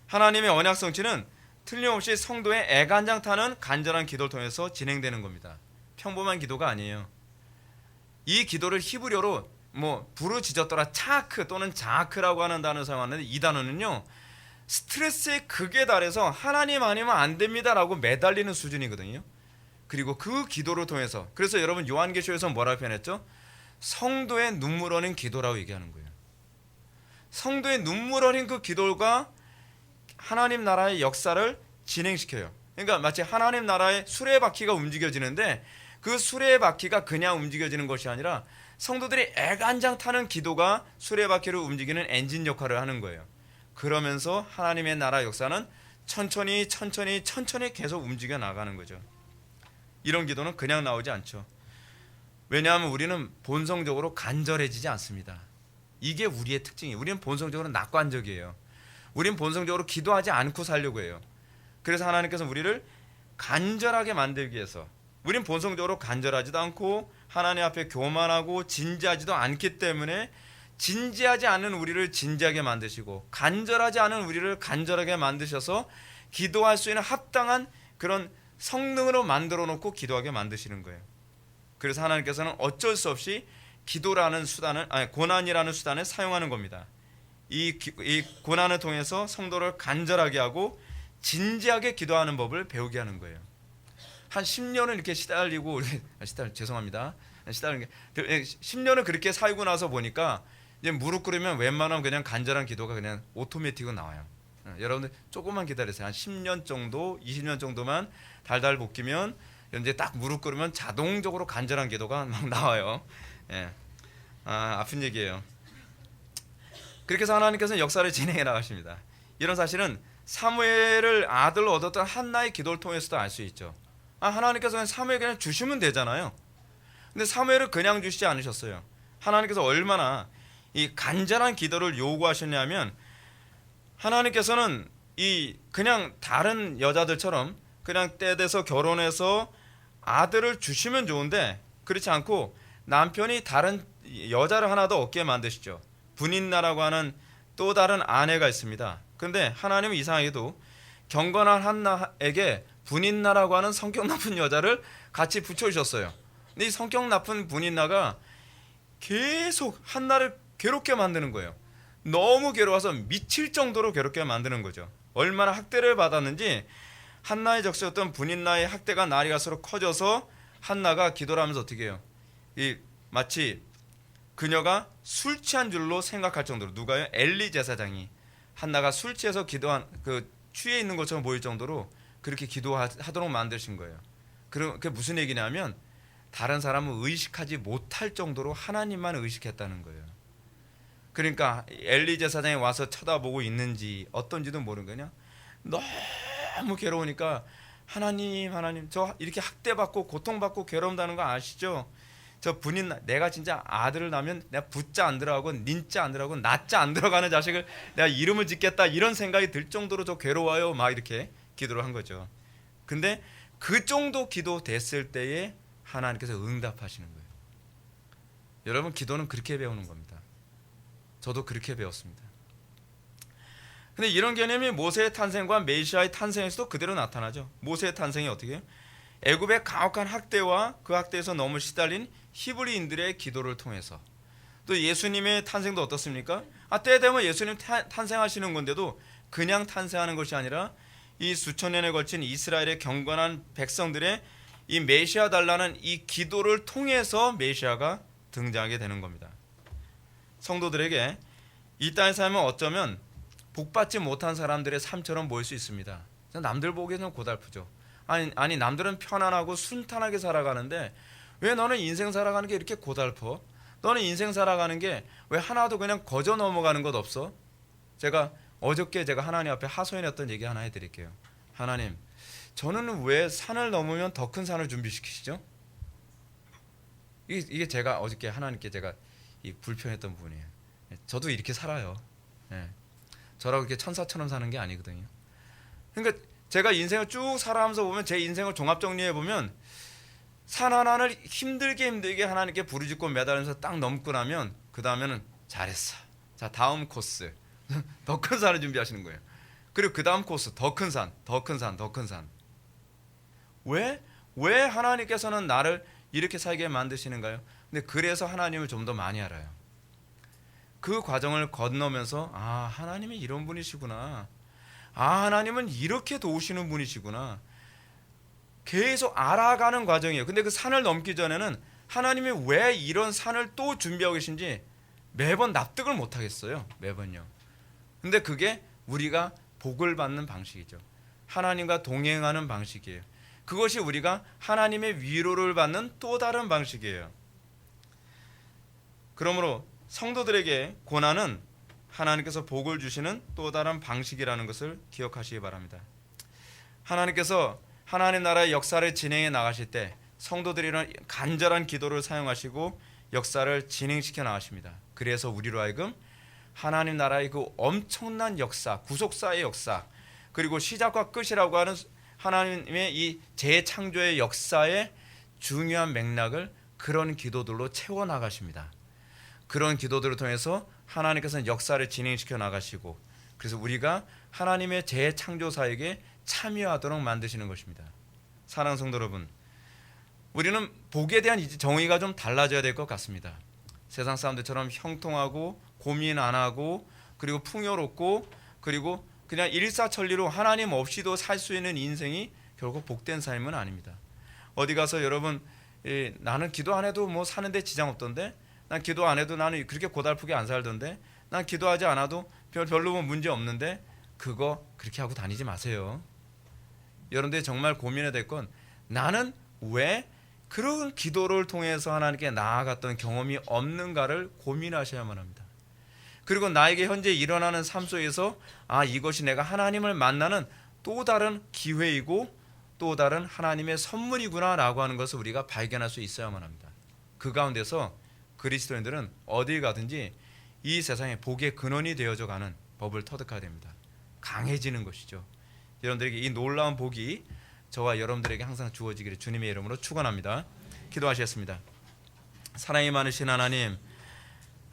하나님의 언약 성취는 틀림없이 성도의 애간장 타는 간절한 기도를 통해서 진행되는 겁니다. 평범한 기도가 아니에요. 이 기도를 히브리어로 부르짖었더라 차크 또는 자크라고 하는 단어를 사용하는데 이 단어는요 스트레스의 극에 달해서 하나님 아니면 안 됩니다라고 매달리는 수준이거든요. 그리고 그 기도를 통해서 그래서 여러분 요한계시록에서 뭐라고 표현했죠? 성도의 눈물 어린 기도라고 얘기하는 거예요. 성도의 눈물 어린 그 기도가 하나님 나라의 역사를 진행시켜요. 그러니까 마치 하나님 나라의 수레바퀴가 움직여지는데 그 수레바퀴가 그냥 움직여지는 것이 아니라 성도들이 애간장 타는 기도가 수레바퀴를 움직이는 엔진 역할을 하는 거예요. 그러면서 하나님의 나라 역사는 천천히 계속 움직여 나가는 거죠. 이런 기도는 그냥 나오지 않죠. 왜냐하면 우리는 본성적으로 간절해지지 않습니다. 이게 우리의 특징이에요. 우리는 본성적으로 낙관적이에요. 우리는 본성적으로 기도하지 않고 살려고 해요. 그래서 하나님께서 우리를 간절하게 만들기 위해서 우리는 본성적으로 간절하지도 않고 하나님 앞에 교만하고 진지하지도 않기 때문에 진지하지 않은 우리를 진지하게 만드시고 간절하지 않은 우리를 간절하게 만드셔서 기도할 수 있는 합당한 그런 성능으로 만들어 놓고 기도하게 만드시는 거예요. 그래서 하나님께서는 어쩔 수 없이 기도라는 수단을 고난이라는 수단을 사용하는 겁니다. 이 고난을 통해서 성도를 간절하게 하고 진지하게 기도하는 법을 배우게 하는 거예요. 한 10년을 이렇게 시달리고 죄송합니다. 시달리는 게 10년을 그렇게 살고 나서 보니까 이제 무릎 꿇으면 웬만하면 그냥 간절한 기도가 그냥 오토매틱으로 나와요. 여러분들 조금만 기다리세요. 한 10년 정도, 20년 정도만 달달 볶이면 이제 딱 무릎 꿇으면 자동적으로 간절한 기도가 막 나와요. 예. 아픈 얘기예요. 그렇게 해서 하나님께서는 역사를 진행해 나가십니다. 이런 사실은 사무엘을 아들로 얻었던 한나의 기도를 통해서도 알 수 있죠. 하나님께서는 사무엘 그냥 주시면 되잖아요. 근데 사무엘을 그냥 주시지 않으셨어요. 하나님께서 얼마나 이 간절한 기도를 요구하셨냐면 하나님께서는 이 그냥 다른 여자들처럼 그냥 때 돼서 결혼해서 아들을 주시면 좋은데 그렇지 않고 남편이 다른 여자를 하나 더 얻게 만드시죠. 분인나라고 하는 또 다른 아내가 있습니다. 그런데 하나님은 이상하게도 경건한 한나에게 분인나라고 하는 성격 나쁜 여자를 같이 붙여주셨어요. 근데 이 성격 나쁜 분인나가 계속 한나를 괴롭게 만드는 거예요. 너무 괴로워서 미칠 정도로 괴롭게 만드는 거죠. 얼마나 학대를 받았는지 한나의 적수였던 분인나의 학대가 날이 갈수록 커져서 한나가 기도를 하면서 어떻게 해요? 이 마치 그녀가 술 취한 줄로 생각할 정도로, 누가요? 엘리 제사장이 한나가 술 취해서 기도한 그 취해 있는 것처럼 보일 정도로 그렇게 기도하도록 만드신 거예요. 그게 무슨 얘기냐면 다른 사람은 의식하지 못할 정도로 하나님만 의식했다는 거예요. 그러니까 엘리 제사장이 와서 쳐다보고 있는지 어떤지도 모르는 거냐. 너무 괴로우니까 하나님 저 이렇게 학대받고 고통받고 괴로운다는 거 아시죠? 저 분인 내가 진짜 아들을 낳으면 내가 부자 안 들어가고 닌자 안 들어가고 나자 안 들어가는 자식을 내가 이름을 짓겠다 이런 생각이 들 정도로 저 괴로워요. 막 이렇게 기도를 한 거죠. 근데 그 정도 기도 됐을 때에 하나님께서 응답하시는 거예요. 여러분 기도는 그렇게 배우는 겁니다. 저도 그렇게 배웠습니다. 근데 이런 개념이 모세의 탄생과 메시아의 탄생에서도 그대로 나타나죠. 모세의 탄생이 어떻게 해요? 애굽의 가혹한 학대와 그 학대에서 너무 시달린 히브리인들의 기도를 통해서, 또 예수님의 탄생도 어떻습니까? 때 되면 예수님 탄생하시는 건데도 그냥 탄생하는 것이 아니라 이 수천 년에 걸친 이스라엘의 경건한 백성들의 이 메시아 달라는 이 기도를 통해서 메시아가 등장하게 되는 겁니다. 성도들에게 이 땅에 살면 어쩌면 복받지 못한 사람들의 삶처럼 보일 수 있습니다. 남들 보기에는 고달프죠. 아니 남들은 편안하고 순탄하게 살아가는데 왜 너는 인생 살아가는 게 이렇게 고달퍼? 너는 인생 살아가는 게 왜 하나도 그냥 거저 넘어가는 것 없어? 어저께 제가 하나님 앞에 하소연했던 얘기 하나 해드릴게요. 하나님, 저는 왜 산을 넘으면 더 큰 산을 준비시키시죠? 이게 제가 어저께 하나님께 제가 불평했던 부분이에요. 저도 이렇게 살아요. 저라고 이렇게 천사처럼 사는 게 아니거든요. 그러니까 제가 인생을 쭉 살아가면서 보면 제 인생을 종합 정리해 보면 산 하나를 힘들게 하나님께 부르짖고 매달리면서 딱 넘고 나면 그 다음에는 잘했어. 자, 다음 코스 더 큰 산을 준비하시는 거예요. 그리고 그 다음 코스 더 큰 산, 더 큰 산, 더 큰 산. 왜 하나님께서는 나를 이렇게 살게 만드시는가요? 근데 그래서 하나님을 좀 더 많이 알아요. 그 과정을 건너면서 하나님이 이런 분이시구나. 하나님은 이렇게 도우시는 분이시구나. 계속 알아가는 과정이에요. 근데 그 산을 넘기 전에는 하나님이 왜 이런 산을 또 준비하고 계신지 매번 납득을 못 하겠어요. 매번요. 근데 그게 우리가 복을 받는 방식이죠. 하나님과 동행하는 방식이에요. 그것이 우리가 하나님의 위로를 받는 또 다른 방식이에요. 그러므로 성도들에게 고난은 하나님께서 복을 주시는 또 다른 방식이라는 것을 기억하시기 바랍니다. 하나님께서 하나님 나라의 역사를 진행해 나가실 때 성도들이란 간절한 기도를 사용하시고 역사를 진행시켜 나가십니다. 그래서 우리로 하여금 하나님 나라의 그 엄청난 역사, 구속사의 역사, 그리고 시작과 끝이라고 하는 하나님의 이 재창조의 역사의 중요한 맥락을 그런 기도들로 채워 나가십니다. 그런 기도들을 통해서 하나님께서는 역사를 진행시켜 나가시고, 그래서 우리가 하나님의 재창조 사역에 참여하도록 만드시는 것입니다. 사랑하는 성도 여러분, 우리는 복에 대한 정의가 좀 달라져야 될 것 같습니다. 세상 사람들처럼 형통하고 고민 안 하고 그리고 풍요롭고 그리고 그냥 일사천리로 하나님 없이도 살 수 있는 인생이 결국 복된 삶은 아닙니다. 어디 가서 여러분 나는 기도 안 해도 뭐 사는데 지장 없던데, 난 기도 안 해도 나는 그렇게 고달프게 안 살던데, 난 기도하지 않아도 별로 뭐 문제 없는데, 그거 그렇게 하고 다니지 마세요. 여러분들이 정말 고민해야 될 건 나는 왜 그런 기도를 통해서 하나님께 나아갔던 경험이 없는가를 고민하셔야만 합니다. 그리고 나에게 현재 일어나는 삶 속에서 이것이 내가 하나님을 만나는 또 다른 기회이고 또 다른 하나님의 선물이구나 라고 하는 것을 우리가 발견할 수 있어야만 합니다. 그 가운데서 그리스도인들은 어딜 가든지 이 세상에 복의 근원이 되어져 가는 법을 터득해야 됩니다. 강해지는 것이죠. 여러분들에게 이 놀라운 복이 저와 여러분들에게 항상 주어지기를 주님의 이름으로 축원합니다. 기도하시겠습니다. 사랑이 많으신 하나님,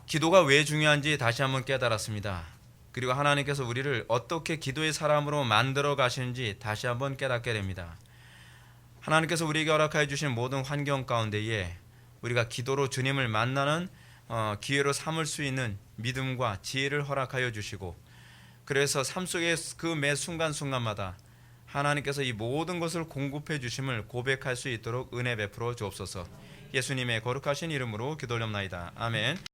기도가 왜 중요한지 다시 한번 깨달았습니다. 그리고 하나님께서 우리를 어떻게 기도의 사람으로 만들어 가시는지 다시 한번 깨닫게 됩니다. 하나님께서 우리에게 허락하여 주신 모든 환경 가운데에 우리가 기도로 주님을 만나는 기회로 삼을 수 있는 믿음과 지혜를 허락하여 주시고, 그래서 삶 속의 그 매 순간순간마다 하나님께서 이 모든 것을 공급해 주심을 고백할 수 있도록 은혜 베풀어 주옵소서. 예수님의 거룩하신 이름으로 기도 올렵나이다. 아멘.